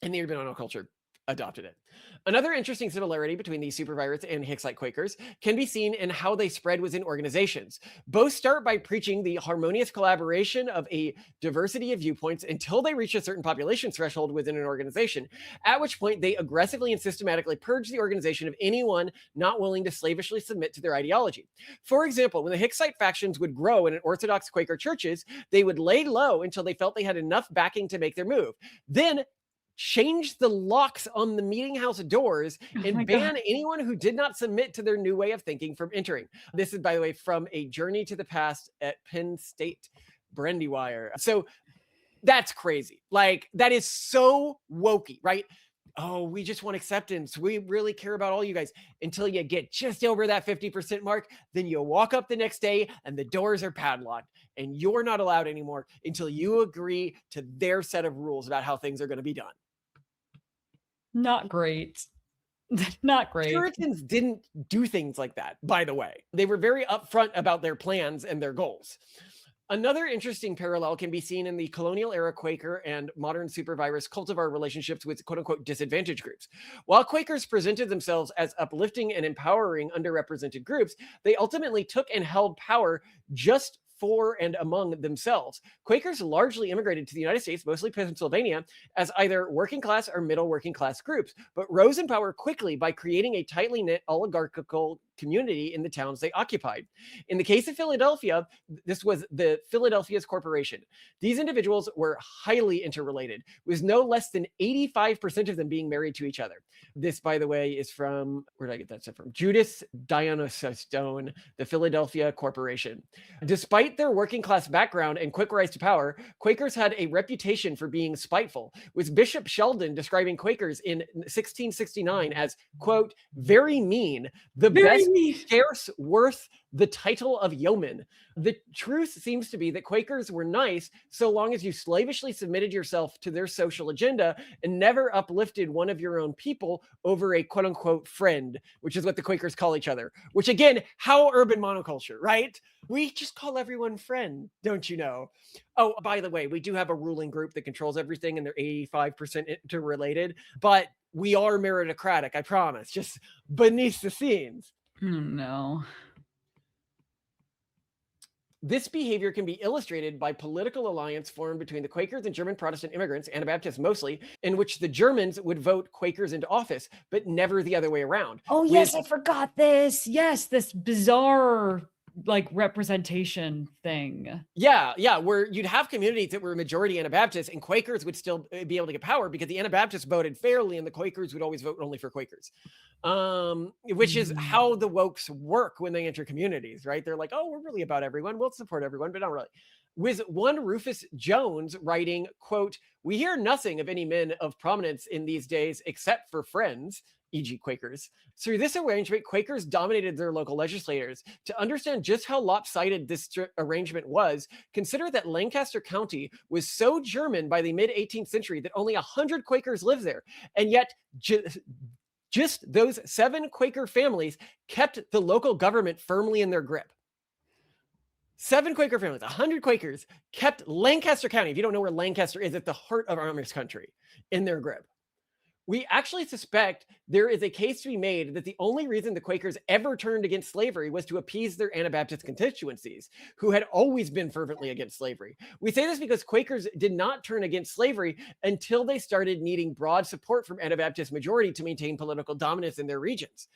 And the urban monoculture adopted it. Another interesting similarity between these supervirus and Hicksite Quakers can be seen in how they spread within organizations. Both start by preaching the harmonious collaboration of a diversity of viewpoints until they reach a certain population threshold within an organization, at which point they aggressively and systematically purge the organization of anyone not willing to slavishly submit to their ideology. For example, when the Hicksite factions would grow in Orthodox Quaker churches, they would lay low until they felt they had enough backing to make their move. Then change the locks on the meeting house doors and ban anyone who did not submit to their new way of thinking from entering. This is, by the way, from A Journey to the Past at Penn State Brandywire. So that's crazy. Like, that is so wokey, right? Oh, we just want acceptance. We really care about all you guys until you get just over that 50% mark. Then you walk up the next day and the doors are padlocked and you're not allowed anymore until you agree to their set of rules about how things are going to be done. Not great. Not great. Puritans didn't do things like that, by the way. They were very upfront about their plans and their goals. Another interesting parallel can be seen in the colonial era Quaker and modern supervirus cultivar relationships with quote-unquote disadvantaged groups. While Quakers presented themselves as uplifting and empowering underrepresented groups, they ultimately took and held power just for and among themselves. Quakers largely immigrated to the United States, mostly Pennsylvania, as either working class or middle working class groups, but rose in power quickly by creating a tightly knit oligarchical community in the towns they occupied. In the case of Philadelphia, this was the Philadelphia's corporation. These individuals were highly interrelated, with no less than 85% of them being married to each other. This, by the way, is from, where did I get that stuff from? Judas Dionysiostone, the Philadelphia Corporation. Despite their working class background and quick rise to power, Quakers had a reputation for being spiteful, with Bishop Sheldon describing Quakers in 1669 as, quote, very mean, the best scarce worth the title of yeoman. The truth seems to be that Quakers were nice so long as you slavishly submitted yourself to their social agenda and never uplifted one of your own people over a quote unquote friend, which is what the Quakers call each other. Which again, how urban monoculture, right? We just call everyone friend, don't you know? Oh, by the way, we do have a ruling group that controls everything and they're 85% interrelated, but we are meritocratic, I promise, just beneath the scenes. Oh, no. This behavior can be illustrated by political alliance formed between the Quakers and German Protestant immigrants, Anabaptists mostly, in which the Germans would vote Quakers into office, but never the other way around. Oh, yes, I forgot this. Yes, this bizarre like representation thing. Yeah, where you'd have communities that were majority Anabaptists and Quakers would still be able to get power because the Anabaptists voted fairly and the Quakers would always vote only for Quakers. Which is how the wokes work when they enter communities, right? They're like, oh, we're really about everyone. We'll support everyone, but not really. With one Rufus Jones writing, quote, "We hear nothing of any men of prominence in these days except for friends," e.g. Quakers. Through this arrangement, Quakers dominated their local legislators. To understand just how lopsided this arrangement was, consider that Lancaster County was so German by the mid-18th century that only 100 Quakers lived there. And yet, just those 7 Quaker families kept the local government firmly in their grip. 7 Quaker families, 100 Quakers kept Lancaster County, if you don't know where Lancaster is, at the heart of Amish country, in their grip. We actually suspect there is a case to be made that the only reason the Quakers ever turned against slavery was to appease their Anabaptist constituencies, who had always been fervently against slavery. We say this because Quakers did not turn against slavery until they started needing broad support from Anabaptist majority to maintain political dominance in their regions.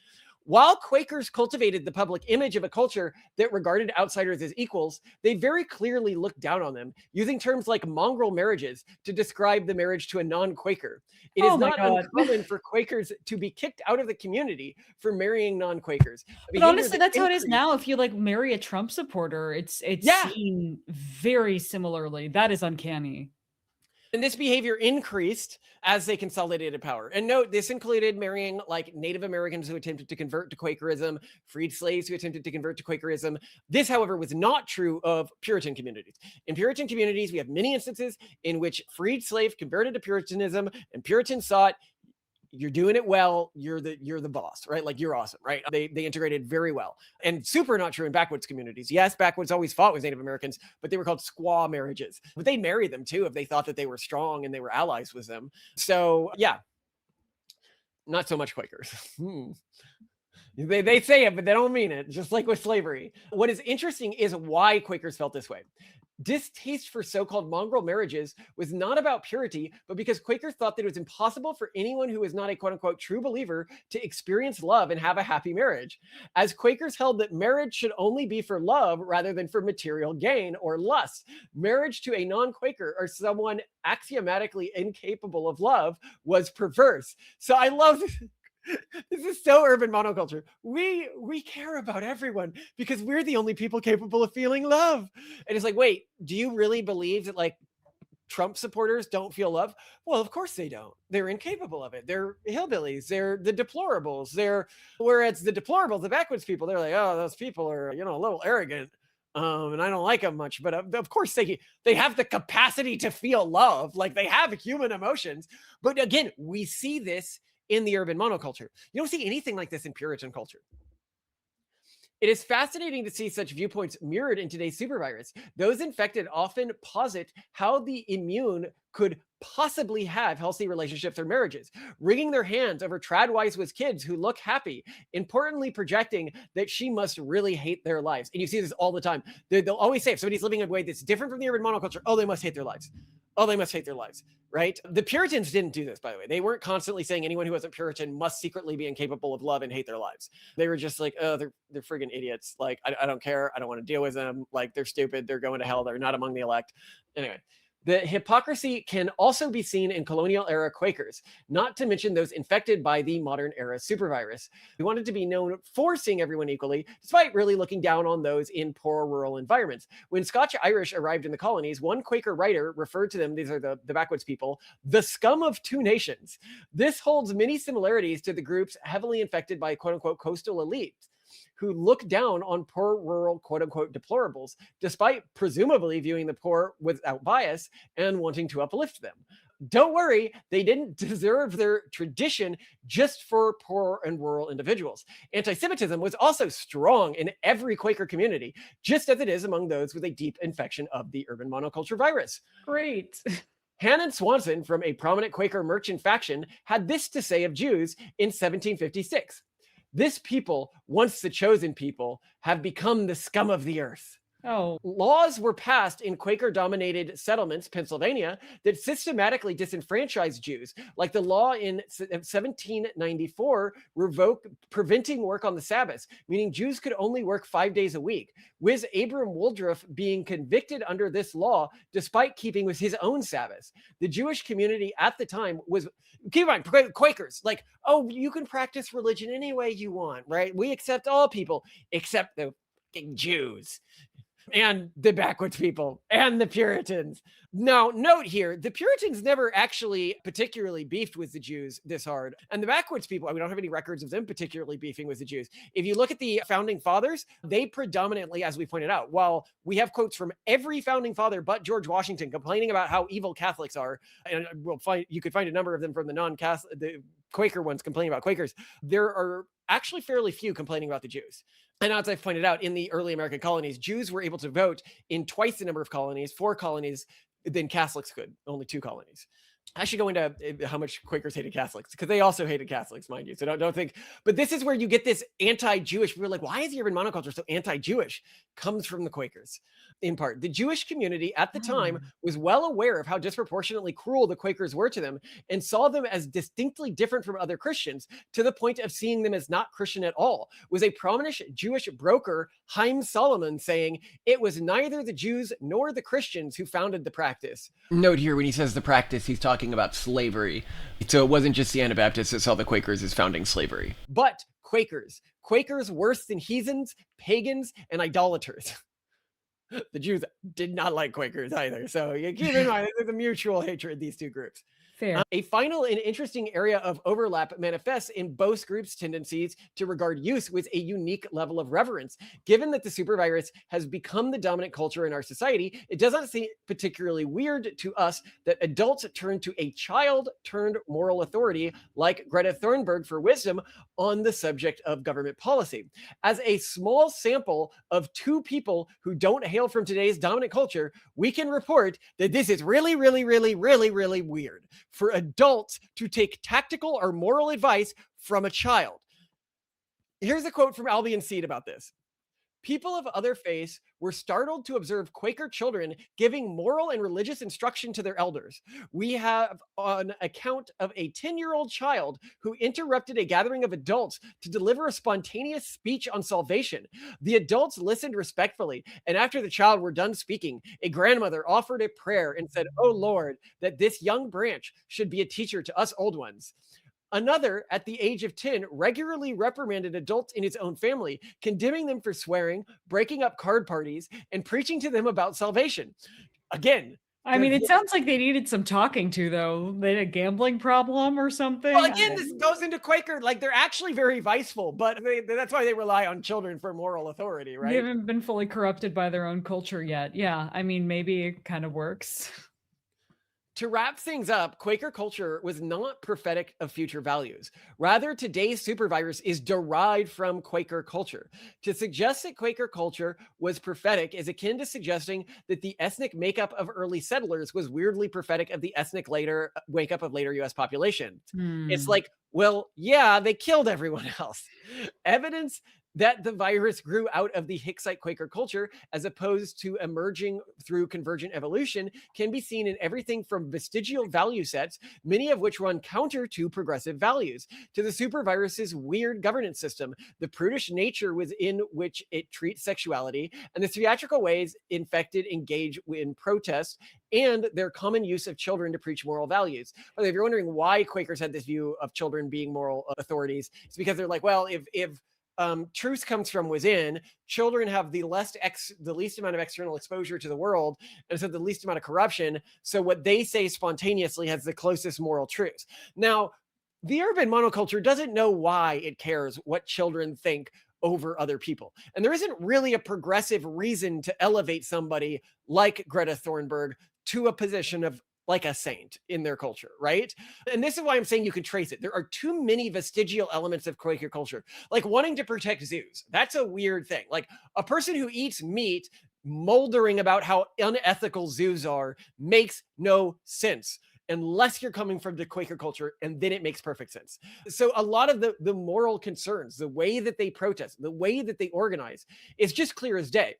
While Quakers cultivated the public image of a culture that regarded outsiders as equals, they very clearly looked down on them, using terms like mongrel marriages to describe the marriage to a non-Quaker. It is not uncommon for Quakers to be kicked out of the community for marrying non-Quakers. But honestly, that's how it is now. If you like marry a Trump supporter, it's seen very similarly. That is uncanny. And this behavior increased as they consolidated power. And note, this included marrying like Native Americans who attempted to convert to Quakerism, freed slaves who attempted to convert to Quakerism. This, however, was not true of Puritan communities. In Puritan communities, we have many instances in which freed slaves converted to Puritanism, and Puritans thought, you're doing it well, you're the boss, right? Like, you're awesome, right? They integrated very well. And super not true in backwoods communities. Yes, backwoods always fought with Native Americans, but they were called squaw marriages. But they married them too if they thought that they were strong and they were allies with them. So yeah, not so much Quakers. They say it, but they don't mean it, just like with slavery. What is interesting is why Quakers felt this way. Distaste for so-called mongrel marriages was not about purity, but because Quakers thought that it was impossible for anyone who was not a quote-unquote true believer to experience love and have a happy marriage. As Quakers held that marriage should only be for love rather than for material gain or lust. Marriage to a non-Quaker or someone axiomatically incapable of love was perverse. So I love this is so urban monoculture. We care about everyone because we're the only people capable of feeling love. And it's like, wait, do you really believe that like Trump supporters don't feel love? Well, of course they don't. They're incapable of it. They're hillbillies. They're the deplorables. Whereas the deplorables, the backwoods people, they're like, oh, those people are, a little arrogant. And I don't like them much, but of course they have the capacity to feel love. Like, they have human emotions. But again, we see this in the urban monoculture. You don't see anything like this in Puritan culture. It is fascinating to see such viewpoints mirrored in today's supervirus. Those infected often posit how the immune could possibly have healthy relationships or marriages, wringing their hands over tradwives with kids who look happy, importantly projecting that she must really hate their lives. And you see this all the time. They'll always say, if somebody's living in a way that's different from the urban monoculture, oh, they must hate their lives. Oh, they must hate their lives, right? The Puritans didn't do this, by the way. They weren't constantly saying anyone who wasn't Puritan must secretly be incapable of love and hate their lives. They were just like, oh, they're friggin' idiots. Like, I don't care. I don't want to deal with them. Like, they're stupid. They're going to hell. They're not among the elect. Anyway, the hypocrisy can also be seen in colonial era Quakers, not to mention those infected by the modern era supervirus. We wanted to be known for seeing everyone equally, despite really looking down on those in poor rural environments. When Scotch Irish arrived in the colonies, one Quaker writer referred to them, these are the backwoods people, the scum of two nations. This holds many similarities to the groups heavily infected by quote unquote coastal elites. who look down on poor rural quote unquote deplorables, despite presumably viewing the poor without bias and wanting to uplift them. Don't worry, they didn't deserve their tradition just for poor and rural individuals. Anti-Semitism was also strong in every Quaker community, just as it is among those with a deep infection of the urban monoculture virus. Great. Hannon Swanson, from a prominent Quaker merchant faction, had this to say of Jews in 1756. This people, once the chosen people, have become the scum of the earth. Oh, Laws were passed in Quaker-dominated settlements, Pennsylvania, that systematically disenfranchised Jews, like the law in 1794 preventing work on the Sabbath, meaning Jews could only work 5 days a week, with Abram Woodruff being convicted under this law despite keeping with his own Sabbath. The Jewish community at the time was, keep in mind, Quakers, like, oh, you can practice religion any way you want, right? We accept all people except the fucking Jews and the backwoods people and the Puritans. Now, note here, the Puritans never actually particularly beefed with the Jews this hard. And the backwoods people, we don't have any records of them particularly beefing with the Jews. If you look at the founding fathers, they predominantly, as we pointed out, while we have quotes from every founding father but George Washington complaining about how evil Catholics are, and you could find a number of them from the Quaker ones complaining about Quakers, there are actually fairly few complaining about the Jews. And as I've pointed out, in the early American colonies, Jews were able to vote in twice the number of colonies, 4 colonies, than Catholics could, only 2 colonies. I should go into how much Quakers hated Catholics, because they also hated Catholics, mind you. So don't think, but this is where you get this anti-Jewish. We're like, why is the urban monoculture so anti-Jewish? Comes from the Quakers, in part. The Jewish community at the time was well aware of how disproportionately cruel the Quakers were to them and saw them as distinctly different from other Christians, to the point of seeing them as not Christian at all. Was a prominent Jewish broker, Haim Solomon, saying it was neither the Jews nor the Christians who founded the practice. Note here, when he says the practice, he's talking about slavery. So it wasn't just the Anabaptists that saw the Quakers as founding slavery. But Quakers worse than heathens, pagans, and idolaters. The Jews did not like Quakers either. So you keep in mind, there's a mutual hatred, these two groups. fair. A final and interesting area of overlap manifests in both groups' tendencies to regard use with a unique level of reverence. Given that the supervirus has become the dominant culture in our society, it doesn't seem particularly weird to us that adults turn to a child-turned-moral authority like Greta Thunberg for wisdom on the subject of government policy. As a small sample of two people who don't hail from today's dominant culture, we can report that this is really weird for adults to take tactical or moral advice from a child. Here's a quote from Albion Seed about this. People of other faiths were startled to observe Quaker children giving moral and religious instruction to their elders. We have an account of a 10-year-old child who interrupted a gathering of adults to deliver a spontaneous speech on salvation. The adults listened respectfully, and after the child were done speaking, a grandmother offered a prayer and said, "Oh Lord, that this young branch should be a teacher to us old ones." Another, at the age of 10, regularly reprimanded adults in his own family, condemning them for swearing, breaking up card parties, and preaching to them about salvation. Again, I mean, it sounds like they needed some talking to, though. They had a gambling problem or something. Well, again, this goes into Quaker, like they're actually very viceful, but that's why they rely on children for moral authority, right? They haven't been fully corrupted by their own culture yet. Yeah, I mean, maybe it kind of works. To wrap things up, Quaker culture was not prophetic of future values. Rather, today's supervirus is derived from Quaker culture. To suggest that Quaker culture was prophetic is akin to suggesting that the ethnic makeup of early settlers was weirdly prophetic of the ethnic makeup of later US population. It's like, well, yeah, they killed everyone else. Evidence that the virus grew out of the Hicksite Quaker culture as opposed to emerging through convergent evolution can be seen in everything from vestigial value sets, many of which run counter to progressive values, to the supervirus's weird governance system, the prudish nature within which it treats sexuality, and the theatrical ways infected engage in protest, and their common use of children to preach moral values. If you're wondering why Quakers had this view of children being moral authorities, it's because they're like, well, if truth comes from within, children have the least amount of external exposure to the world, and so the least amount of corruption. So what they say spontaneously has the closest moral truth. Now, the urban monoculture doesn't know why it cares what children think over other people. And there isn't really a progressive reason to elevate somebody like Greta Thunberg to a position of like a saint in their culture, right? And this is why I'm saying you can trace it. There are too many vestigial elements of Quaker culture, like wanting to protect zoos. That's a weird thing. Like a person who eats meat moldering about how unethical zoos are makes no sense unless you're coming from the Quaker culture, and then it makes perfect sense. So a lot of the moral concerns, the way that they protest, the way that they organize is just clear as day.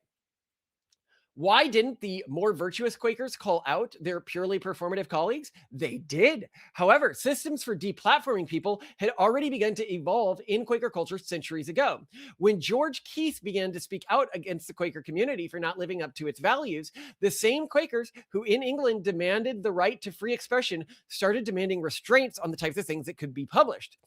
Why didn't the more virtuous Quakers call out their purely performative colleagues? They did. However, systems for deplatforming people had already begun to evolve in Quaker culture centuries ago. When George Keith began to speak out against the Quaker community for not living up to its values, the same Quakers who in England demanded the right to free expression started demanding restraints on the types of things that could be published,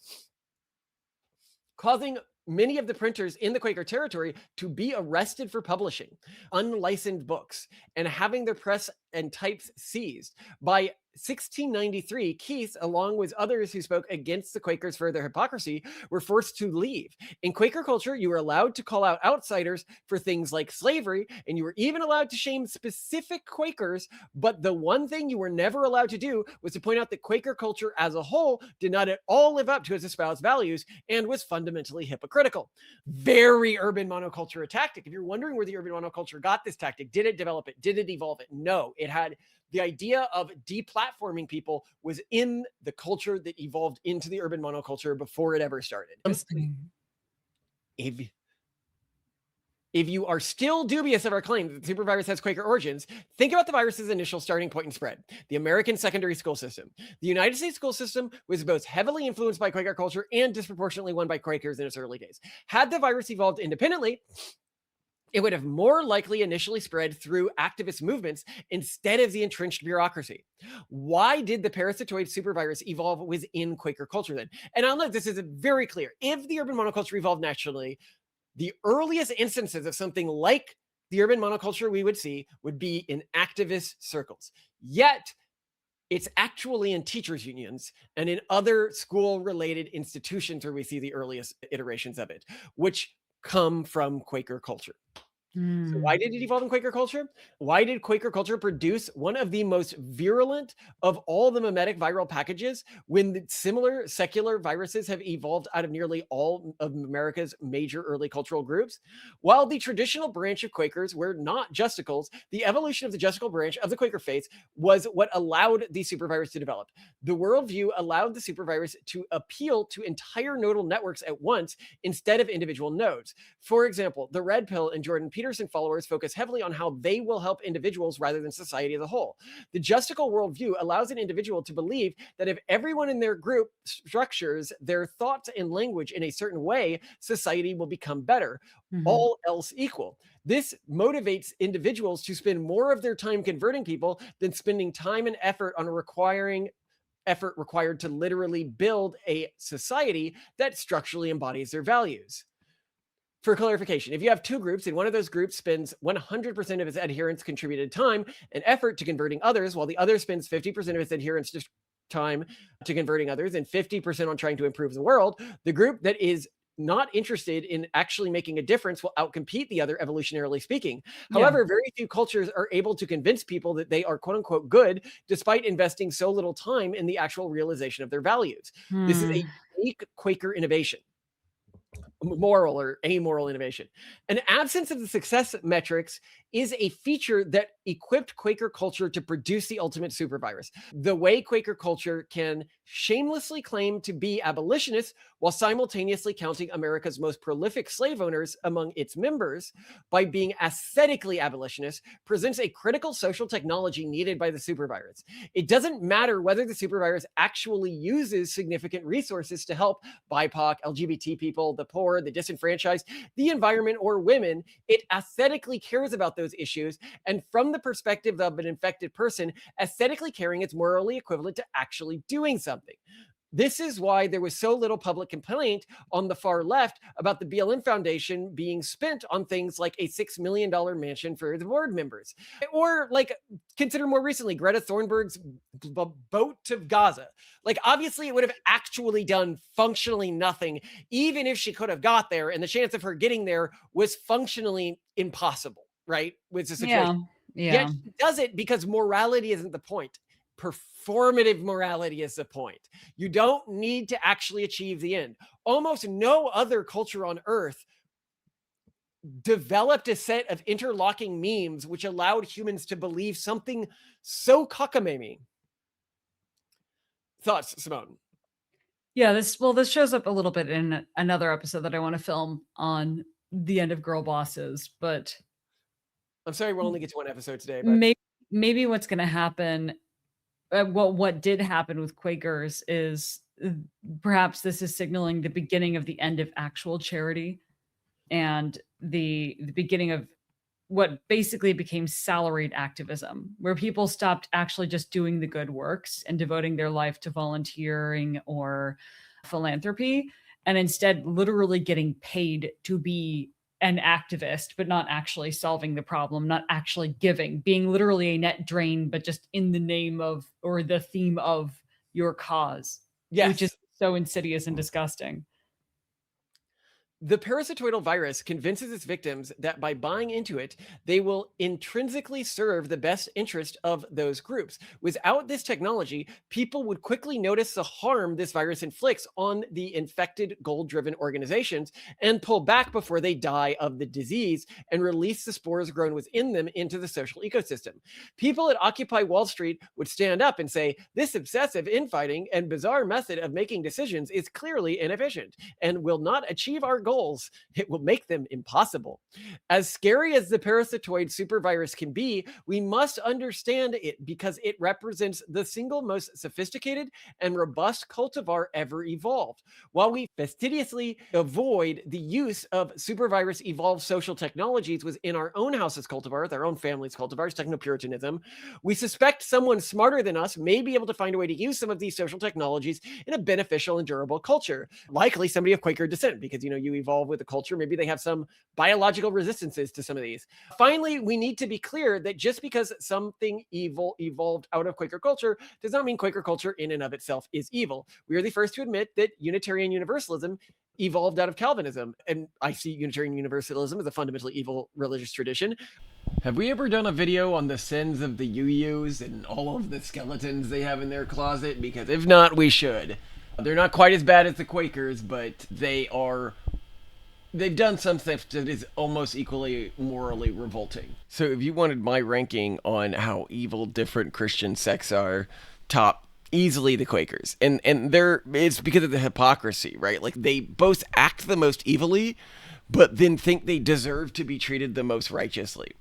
causing many of the printers in the Quaker territory to be arrested for publishing unlicensed books and having their press and types seized. By 1693, Keith, along with others who spoke against the Quakers for their hypocrisy, were forced to leave. In Quaker culture, you were allowed to call out outsiders for things like slavery, and you were even allowed to shame specific Quakers, but the one thing you were never allowed to do was to point out that Quaker culture as a whole did not at all live up to its espoused values and was fundamentally hypocritical. Very urban monoculture tactic. If you're wondering where the urban monoculture got this tactic, did it develop it? Did it evolve it? No, it had the idea of deplatforming people was in the culture that evolved into the urban monoculture before it ever started. If you are still dubious of our claim that the supervirus has Quaker origins, think about the virus's initial starting point and spread, the American secondary school system. The United States school system was both heavily influenced by Quaker culture and disproportionately won by Quakers in its early days. Had the virus evolved independently, it would have more likely initially spread through activist movements instead of the entrenched bureaucracy. Why did the parasitoid supervirus evolve within Quaker culture then? And I'll note this is very clear. If the urban monoculture evolved naturally, the earliest instances of something like the urban monoculture we would see would be in activist circles. Yet, it's actually in teachers' unions and in other school-related institutions where we see the earliest iterations of it, which come from Quaker culture. So why did it evolve in Quaker culture? Why did Quaker culture produce one of the most virulent of all the mimetic viral packages when similar secular viruses have evolved out of nearly all of America's major early cultural groups? While the traditional branch of Quakers were not Justicles, the evolution of the Justicle branch of the Quaker faith was what allowed the supervirus to develop. The worldview allowed the supervirus to appeal to entire nodal networks at once instead of individual nodes. For example, the Red Pill and Jordan Peterson followers focus heavily on how they will help individuals rather than society as a whole. The Justicle worldview allows an individual to believe that if everyone in their group structures their thoughts and language in a certain way, society will become better, all else equal. This motivates individuals to spend more of their time converting people than spending time and effort on effort required to literally build a society that structurally embodies their values. For clarification, if you have two groups and one of those groups spends 100% of its adherents' contributed time and effort to converting others, while the other spends 50% of its adherents' time to converting others and 50% on trying to improve the world, the group that is not interested in actually making a difference will outcompete the other, evolutionarily speaking. However, very few cultures are able to convince people that they are quote unquote good, despite investing so little time in the actual realization of their values. This is a unique Quaker innovation. Moral or amoral innovation. An absence of the success metrics is a feature that equipped Quaker culture to produce the ultimate supervirus. The way Quaker culture can shamelessly claim to be abolitionists while simultaneously counting America's most prolific slave owners among its members by being aesthetically abolitionists presents a critical social technology needed by the supervirus. It doesn't matter whether the supervirus actually uses significant resources to help BIPOC, LGBT people, the poor, the disenfranchised, the environment, or women. It aesthetically cares about those issues, and from the perspective of an infected person, aesthetically caring is morally equivalent to actually doing something. This is why there was so little public complaint on the far left about the BLM Foundation being spent on things like a $6 million mansion for the board members. Or like, consider more recently, Greta Thunberg's boat to Gaza. Like, obviously it would have actually done functionally nothing, even if she could have got there, and the chance of her getting there was functionally impossible, right? With the situation. Yeah. Yet she does it because morality isn't the point. Performative morality is the point. You don't need to actually achieve the end. Almost no other culture on earth developed a set of interlocking memes which allowed humans to believe something so cockamamie. Thoughts, Simone? Yeah, this shows up a little bit in another episode that I want to film on the end of girl bosses, but I'm sorry we'll only get to one episode today, but maybe what's going to happen, what did happen with Quakers is perhaps this is signaling the beginning of the end of actual charity and the beginning of what basically became salaried activism, where people stopped actually just doing the good works and devoting their life to volunteering or philanthropy, and instead literally getting paid to be an activist, but not actually solving the problem, not actually giving, being literally a net drain, but just in the name of or the theme of your cause, which is so insidious and disgusting. The parasitoidal virus convinces its victims that by buying into it, they will intrinsically serve the best interest of those groups. Without this technology, people would quickly notice the harm this virus inflicts on the infected, goal-driven organizations and pull back before they die of the disease and release the spores grown within them into the social ecosystem. People at Occupy Wall Street would stand up and say, this obsessive infighting and bizarre method of making decisions is clearly inefficient and will not achieve our goals. It will make them impossible. As scary as the parasitoid supervirus can be, we must understand it because it represents the single most sophisticated and robust cultivar ever evolved. While we fastidiously avoid the use of supervirus evolved social technologies within our own house's cultivars, our own family's cultivars, Techno-Puritanism, we suspect someone smarter than us may be able to find a way to use some of these social technologies in a beneficial and durable culture. Likely somebody of Quaker descent, because, you know, you evolve with the culture. Maybe they have some biological resistances to some of these. Finally, we need to be clear that just because something evil evolved out of Quaker culture does not mean Quaker culture in and of itself is evil. We are the first to admit that Unitarian Universalism evolved out of Calvinism, and I see Unitarian Universalism as a fundamentally evil religious tradition. Have we ever done a video on the sins of the UUs and all of the skeletons they have in their closet? Because if not, we should. They're not quite as bad as the Quakers, but they've done some stuff that is almost equally morally revolting. So if you wanted my ranking on how evil different Christian sects are, top easily the Quakers. And it's because of the hypocrisy, right? Like, they both act the most evilly, but then think they deserve to be treated the most righteously.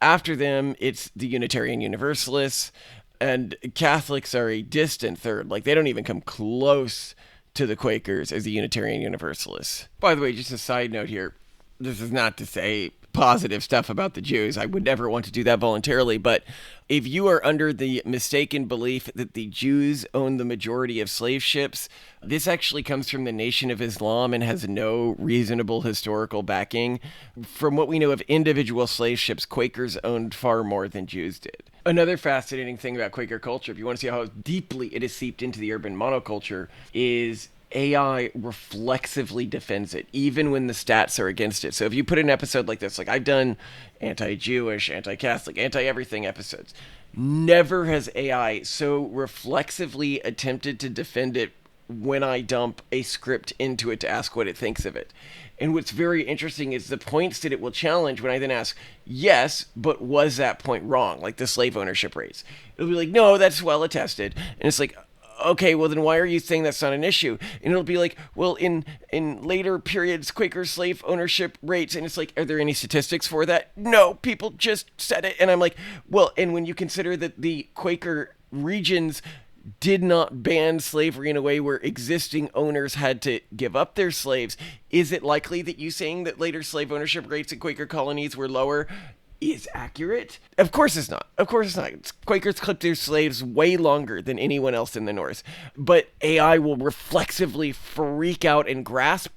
After them, it's the Unitarian Universalists, and Catholics are a distant third. Like, they don't even come close to the Quakers as the Unitarian Universalists. By the way, just a side note here, this is not to say positive stuff about the Jews. I would never want to do that voluntarily, but if you are under the mistaken belief that the Jews own the majority of slave ships, this actually comes from the Nation of Islam and has no reasonable historical backing. From what we know of individual slave ships, Quakers owned far more than Jews did. Another fascinating thing about Quaker culture, if you want to see how deeply it is seeped into the urban monoculture, is AI reflexively defends it, even when the stats are against it. So if you put an episode like this, like I've done anti-Jewish, anti-Catholic, anti-everything episodes, never has AI so reflexively attempted to defend it when I dump a script into it to ask what it thinks of it. And what's very interesting is the points that it will challenge when I then ask, yes, but was that point wrong? Like the slave ownership rates. It'll be like, no, that's well attested. And it's like, okay, well then why are you saying that's not an issue? And it'll be like, well, in later periods, Quaker slave ownership rates, and it's like, are there any statistics for that? No, people just said it. And I'm like, well, and when you consider that the Quaker regions did not ban slavery in a way where existing owners had to give up their slaves, is it likely that you saying that later slave ownership rates in Quaker colonies were lower is accurate? Of course it's not. Of course it's not. Quakers clipped their slaves way longer than anyone else in the North. But AI will reflexively freak out and grasp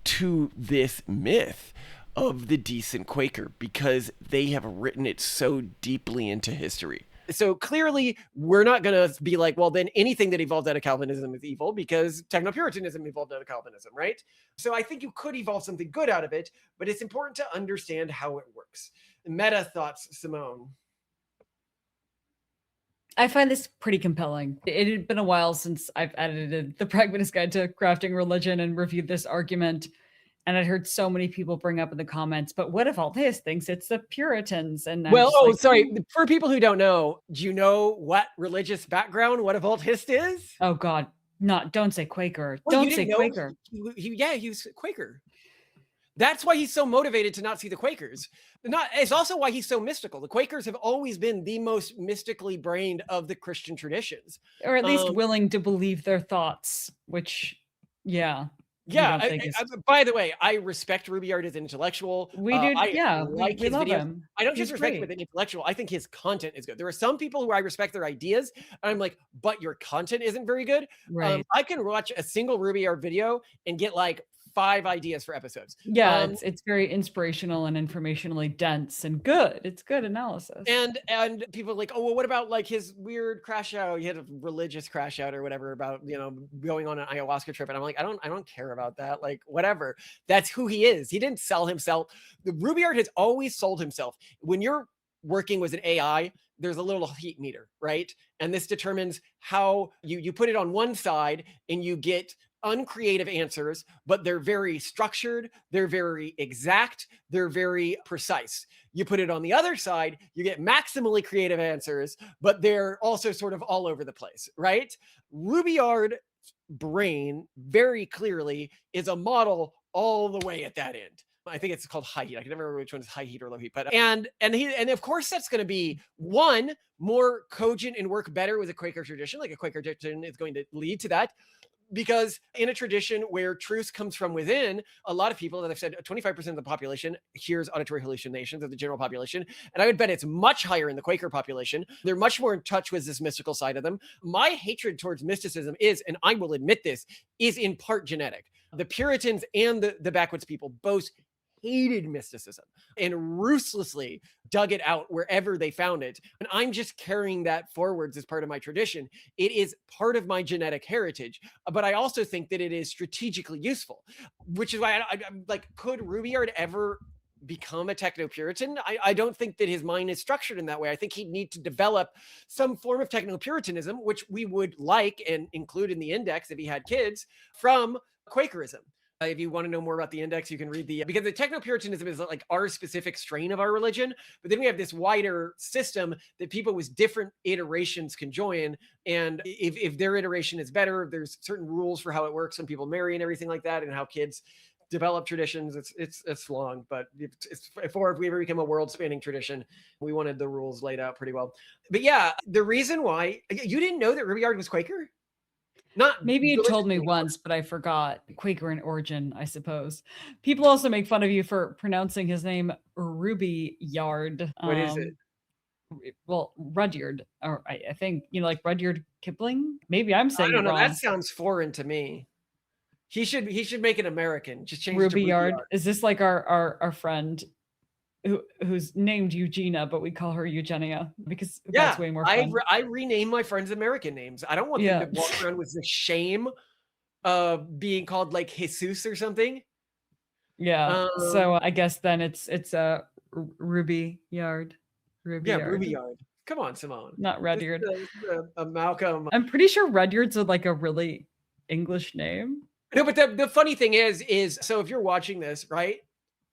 to this myth of the decent Quaker because they have written it so deeply into history. So clearly, we're not going to be like, well, then anything that evolved out of Calvinism is evil because Techno-Puritanism evolved out of Calvinism, right? So I think you could evolve something good out of it, but it's important to understand how it works. Meta thoughts, Simone. I find this pretty compelling. It had been a while since I've edited the Pragmatist Guide to Crafting Religion and reviewed this argument. And I'd heard so many people bring up in the comments, but what if all this thinks it's the Puritans? And well, sorry. For people who don't know, do you know what religious background, what a Voltist is? Oh God, don't say Quaker. Well, don't say Quaker. He was Quaker. That's why he's so motivated to not see the Quakers. It's also why he's so mystical. The Quakers have always been the most mystically brained of the Christian traditions. Or at least willing to believe their thoughts, which, yeah. Yeah. By the way, I respect Rubyard as an intellectual. We do. I like we his love videos. him. I don't He's just respect him great. as an intellectual. I think his content is good. There are some people who I respect their ideas, and I'm like, but your content isn't very good. Right. I can watch a single Rubyard video and get like 5 ideas for episodes. Yeah, it's very inspirational and informationally dense and good. It's good analysis. And people are like, oh, well, what about like his weird crash out? He had a religious crash out or whatever about, going on an ayahuasca trip. And I'm like, I don't care about that. Like, whatever. That's who he is. He didn't sell himself. The Rubyard has always sold himself. When you're working with an AI, there's a little heat meter, right? And this determines how you put it on one side and you get uncreative answers, but they're very structured, they're very exact, they're very precise. You put it on the other side, you get maximally creative answers, but they're also sort of all over the place, right? Rubyard brain very clearly is a model all the way at that end. I think it's called high heat. I can never remember which one is high heat or low heat. But and of course that's going to be one more cogent and work better with a Quaker tradition. Like a Quaker tradition is going to lead to that. Because in a tradition where truth comes from within, a lot of people, as I've said, 25% of the population hears auditory hallucinations of the general population. And I would bet it's much higher in the Quaker population. They're much more in touch with this mystical side of them. My hatred towards mysticism is, and I will admit this, is in part genetic. The Puritans and the backwoods people both hated mysticism and ruthlessly dug it out wherever they found it. And I'm just carrying that forwards as part of my tradition. It is part of my genetic heritage, but I also think that it is strategically useful, which is why I'm like, could Rubyard ever become a Techno-Puritan? I don't think that his mind is structured in that way. I think he'd need to develop some form of Techno-Puritanism, which we would like and include in the index if he had kids, from Quakerism. If you want to know more about the index, you can read because the Techno-Puritanism is like our specific strain of our religion, but then we have this wider system that people with different iterations can join. And if their iteration is better, there's certain rules for how it works when people marry and everything like that, and how kids develop traditions. It's long, but if we ever become a world-spanning tradition, we wanted the rules laid out pretty well. But yeah, the reason why you didn't know that Rubyard was Quaker? Maybe you told me once, but I forgot. Quaker in origin, I suppose. People also make fun of you for pronouncing his name Rubyard. What is it? Well, Rudyard, or I think, like Rudyard Kipling. Maybe I'm saying I don't know. wrong. That sounds foreign to me. He should make it American. Just change Rubyard. to Rubyard. Is this like our friend who's named Eugenia, but we call her Eugenia because that's way more fun. I rename my friends' American names. I don't want them to walk around with the shame of being called like Jesus or something. Yeah. So I guess then it's Rubyard. Rubyard. Come on, Simone. Not Rudyard. A Malcolm. I'm pretty sure Rudyard's like a really English name. No, but the funny thing is so if you're watching this, right?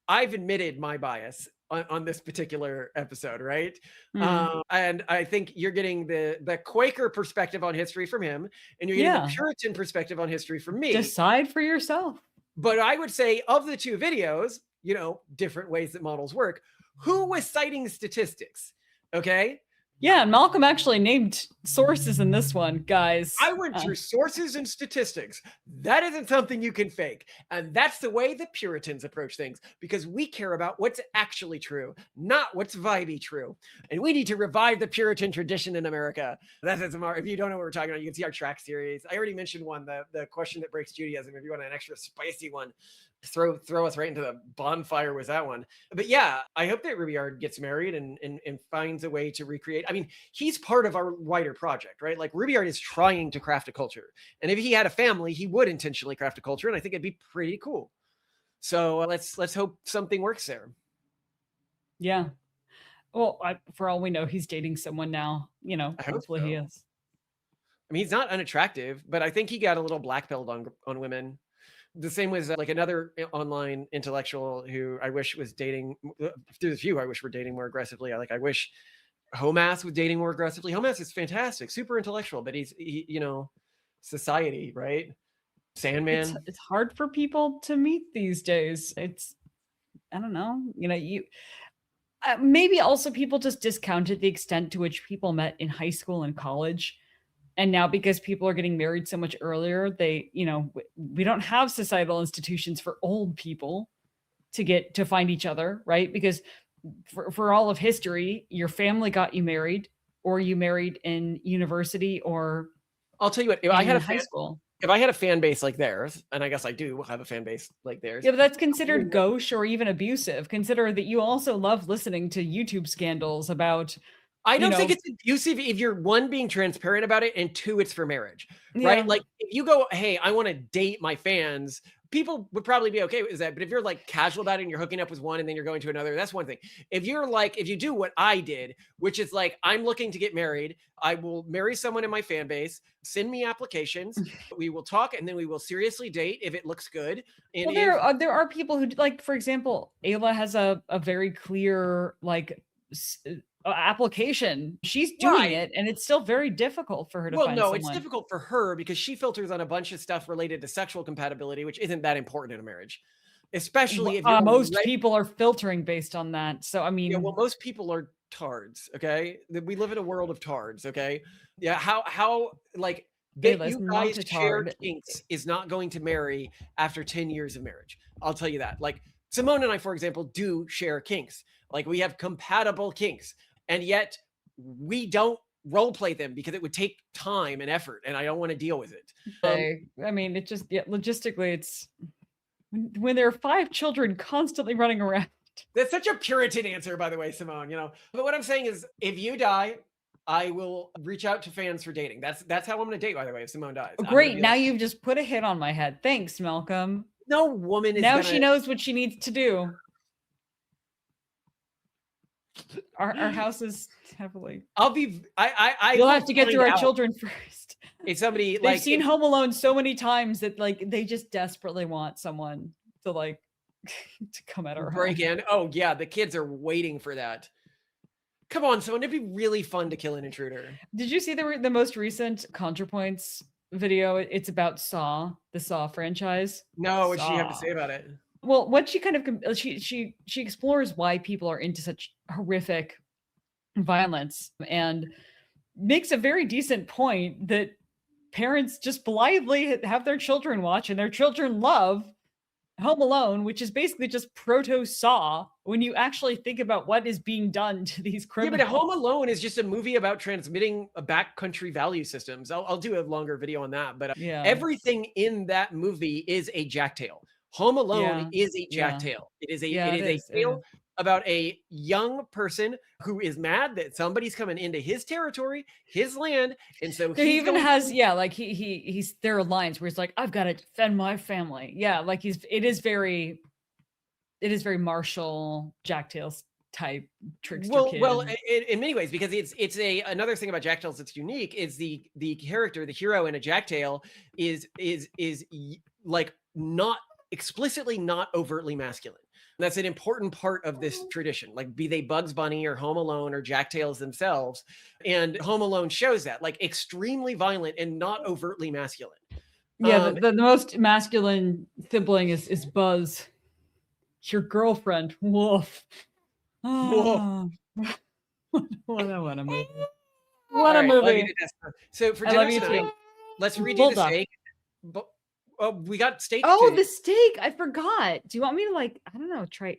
I've admitted my bias on this particular episode, right? And I think you're getting the Quaker perspective on history from him, and you're getting the Puritan perspective on history from me. Decide for yourself. But I would say of the two videos, different ways that models work, who was citing statistics? Okay. Yeah, and Malcolm actually named sources in this one, guys. I went through sources and statistics. That isn't something you can fake. And that's the way the Puritans approach things, because we care about what's actually true, not what's vibey true. And we need to revive the Puritan tradition in America. That's if you don't know what we're talking about, you can see our track series. I already mentioned one, the question that breaks Judaism. If you want an extra spicy one, throw us right into the bonfire with that one. But yeah, I hope that Rubyard gets married and finds a way to recreate. I mean, he's part of our wider project, right? Like Rubyard is trying to craft a culture, and if he had a family, he would intentionally craft a culture, and I think it'd be pretty cool. So let's hope something works there. Yeah. Well, for all we know, he's dating someone now. You know, hopefully he is. I mean, he's not unattractive, but I think he got a little black pilled on women. The same was like another online intellectual who I wish was dating. There's a few I wish were dating more aggressively. I wish Homas was dating more aggressively. Homas is fantastic, super intellectual, but he society, right? Sandman. It's hard for people to meet these days. I don't know. Maybe also people just discounted the extent to which people met in high school and college. And now because people are getting married so much earlier, we don't have societal institutions for old people to find each other, right? Because for all of history, your family got you married, or you married in university, or I'll tell you what, if I had high school. If I had a fan base like theirs, and I guess I do have a fan base like theirs. Yeah, but that's considered gauche or even abusive. Consider that you also love listening to YouTube scandals about... I don't think it's abusive if you're, one, being transparent about it, and two, it's for marriage, right? Like if you go, hey, I want to date my fans, people would probably be okay with that. But if you're like casual about it and you're hooking up with one and then you're going to another, that's one thing. If you're like, if you do what I did, which is like, I'm looking to get married, I will marry someone in my fan base, send me applications, we will talk, and then we will seriously date if it looks good. And well, there are people who, like, for example, Ayla has a very clear, like, application. She's doing it, and it's still very difficult for her to find someone. It's difficult for her because she filters on a bunch of stuff related to sexual compatibility, which isn't that important in a marriage, especially if most people are filtering based on that. So I mean, most people are tards. Okay, we live in a world of tards. Okay, yeah. How like that you guys share kinks is not going to marry after 10 years of marriage. I'll tell you that. Like Simone and I, for example, do share kinks. Like we have compatible kinks. And yet we don't role play them because it would take time and effort, and I don't want to deal with it. I mean, it just, logistically, it's when there are 5 children constantly running around. That's such a Puritan answer, by the way, Simone, But what I'm saying is, if you die, I will reach out to fans for dating. That's how I'm going to date, by the way, if Simone dies. Great. Now you've just put a hit on my head. Thanks, Malcolm. No woman is now she knows what she needs to do. Our house is heavily. You'll have to get through our children first. If somebody they've seen Home Alone so many times that like they just desperately want someone to like to come at our break home. In. Oh yeah, the kids are waiting for that. Come on, someone, it'd be really fun to kill an intruder. Did you see the most recent ContraPoints video? It's about Saw, the Saw franchise. No, what did she have to say about it? Well, what she kind of she explores why people are into such horrific violence, and makes a very decent point that parents just blithely have their children watch, and their children love Home Alone, which is basically just proto Saw when you actually think about what is being done to these criminals. Yeah, but Home Alone is just a movie about transmitting backcountry value systems. I'll do a longer video on that, but everything in that movie is a jacktale. Home Alone is a jacktale. It is a tale about a young person who is mad that somebody's coming into his territory, his land, and so he even has like he's there are lines where he's like, I've got to defend my family. Yeah, like it is very Marshall Jacktales type trickster kid. Well, in many ways, because it's another thing about Jacktales that's unique is the character, the hero in a Jacktale is like not explicitly not overtly masculine. And that's an important part of this tradition, like be they Bugs Bunny or Home Alone or Jacktales themselves. And Home Alone shows that, like extremely violent and not overtly masculine. Yeah, the most masculine sibling is Buzz, your girlfriend. Woof. Woof. What a movie. All What a right, love you movie. to death. So for I dinner love you tonight, too. let's redo the Bulldog. steak. Oh, we got steak. Oh, to- the steak. I forgot. Do you want me to like, I don't know, try?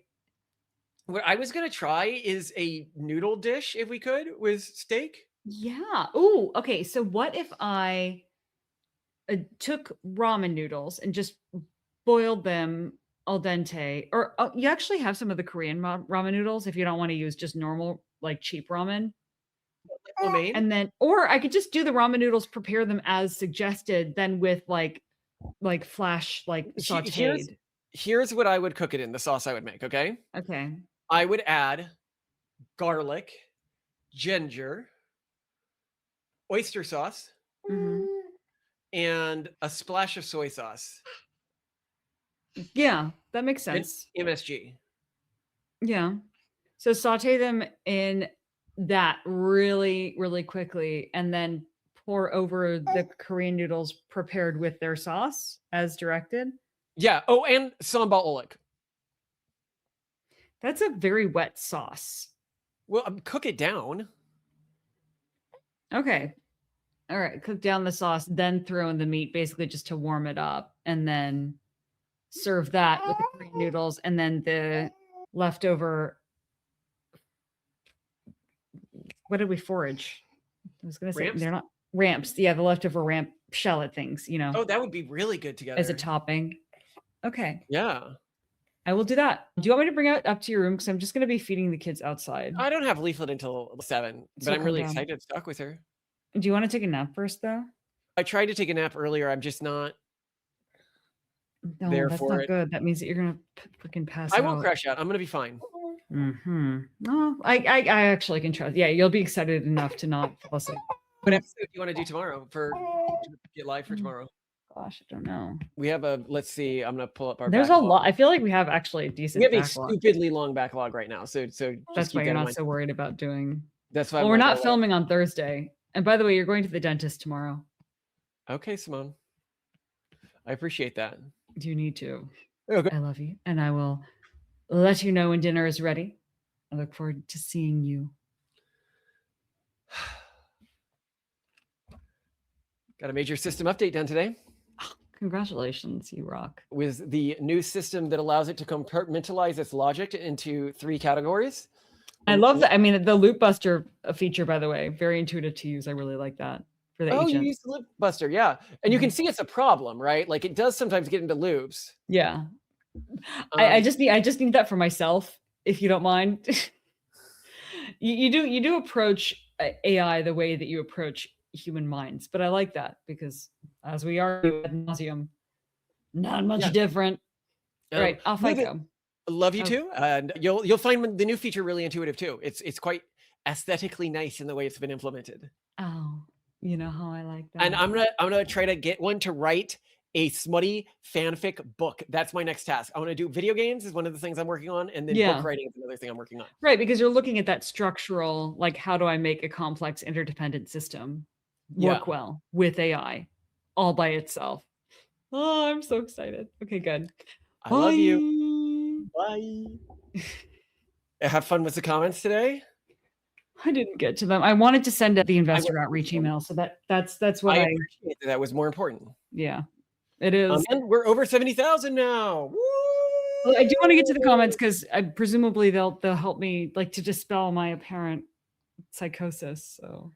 What I was gonna try is a noodle dish if we could with steak. Yeah. Oh, okay. So what if I took ramen noodles and just boiled them al dente? Or you actually have some of the Korean ramen noodles if you don't want to use just normal, like cheap ramen. Lo mein? And then, or I could just do the ramen noodles, prepare them as suggested, then with like flash, like sauteed. Here's what I would cook it in, the sauce I would make, okay? Okay. I would add garlic, ginger, oyster sauce, Mhm. and a splash of soy sauce. Yeah, that makes and sense. MSG. Yeah. So saute them in that really, really quickly and then pour over the Korean noodles prepared with their sauce as directed. Yeah. Oh, and sambal olik. That's a very wet sauce. Well, cook it down. Okay. All right. Cook down the sauce, then throw in the meat basically just to warm it up and then serve that with the Korean noodles and then the leftover. What did we forage? I was going to say Ramps? they're not ramps. Yeah, the leftover ramp shallot things, Oh, that would be really good together. as a topping. Okay. Yeah. I will do that. Do you want me to bring it up to your room? Because I'm just going to be feeding the kids outside. I don't have Leaflet until 7, So but I'm come really down. excited to talk with her. Do you want to take a nap first, though? I tried to take a nap earlier. I'm just not. No, There that's for not it. good. That means that you're going to freaking pass I out. won't crash out. I'm going to be fine. Mm-hmm. No, I actually can trust. Yeah, you'll be excited enough to not fall asleep. What episode do you want to do tomorrow to get live for tomorrow? Gosh, I don't know. We have a, let's see, I'm going to pull up our There's backlog. a lot. I feel like we have actually a decent We have a backlog. stupidly long backlog right now. So just That's keep why that you're in not mind. so worried about doing. That's why Well, I'm we're like, not oh, filming on Thursday. And by the way, you're going to the dentist tomorrow. Okay, Simone. I appreciate that. Do you need to? Okay. I love you. And I will let you know when dinner is ready. I look forward to seeing you. Got a major system update done today Congratulations, you rock. with the new system that allows it to compartmentalize its logic into 3 categories. I love that. I mean, the loop buster feature, by the way, very intuitive to use. I really like that for the Oh, you agent. use the loop buster, yeah. And you can see it's a problem, right? Like it does sometimes get into loops. Yeah. I Um, just need that for myself, if you don't mind. you do approach AI the way that you approach human minds, but I like that because as we argue ad nauseum, not much Yeah. different. um, Right, off I love it. go. Love you Oh. too. And you'll find the new feature really intuitive too. It's quite aesthetically nice in the way it's been implemented. Oh, you know how I like that. And I'm gonna try to get one to write a smutty fanfic book. That's my next task. I want to do video games is one of the things I'm working on, and then Yeah. book writing is another thing I'm working on. Right, because you're looking at that structural, like how do I make a complex interdependent system work Yeah. well with AI all by itself. Oh, I'm so excited. Okay, good. I love you. Bye. Have fun with the comments today. I didn't get to them. I wanted to send out the investor outreach email, so that's what I I appreciate that was more important. yeah. It is. And we're over 70,000 now. Woo! Well, I do want to get to the comments because presumably they'll help me like to dispel my apparent psychosis. So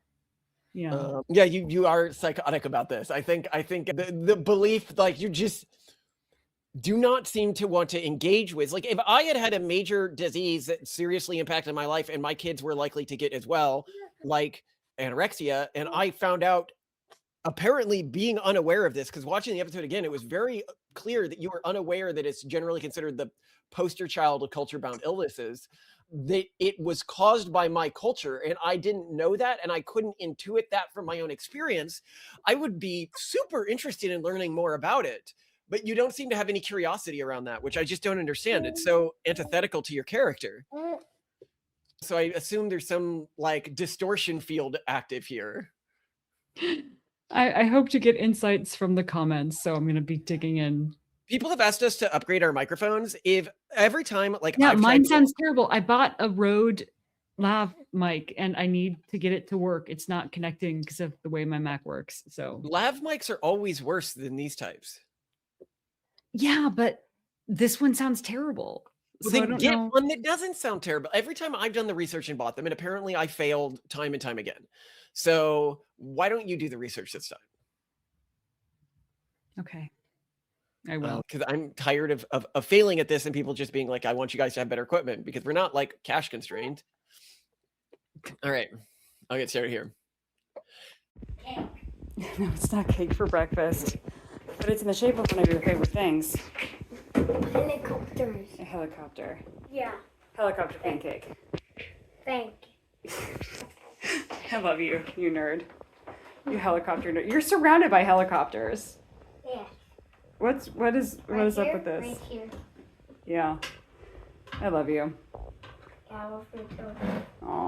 yeah. Yeah, you are psychotic about this. I think the belief, like, you just do not seem to want to engage with. Like, if I had a major disease that seriously impacted my life and my kids were likely to get as well, like anorexia, and I found out apparently being unaware of this, because watching the episode again, it was very clear that you were unaware that it's generally considered the poster child of culture-bound illnesses, that it was caused by my culture, and I didn't know that, and I couldn't intuit that from my own experience. I would be super interested in learning more about it, but you don't seem to have any curiosity around that, which I just don't understand. It's so antithetical to your character. So I assume there's some like distortion field active here. I hope to get insights from the comments, so I'm going to be digging in. People have asked us to upgrade our microphones. If every time, like, Yeah, I've mine tried to- sounds terrible. I bought a Rode lav mic, and I need to get it to work. It's not connecting because of the way my Mac works. So Lav mics are always worse than these types. yeah, but this one sounds terrible. Well, So I then don't get know. one that doesn't sound terrible. Every time I've done the research and bought them, and apparently I failed time and time again. So why don't you do the research this time? Okay, I will. Because I'm tired of failing at this and people just being like, I want you guys to have better equipment because we're not like cash constrained. All right, I'll get started here. No, it's not cake for breakfast, but it's in the shape of one of your favorite things. Helicopters. A helicopter. Yeah. Helicopter pancake. Thank you. I love you, you nerd. You helicopter nerd. You're surrounded by helicopters. Yeah. What is up with this? Right here. Yeah. I love you. Yeah, I love you too. Aw.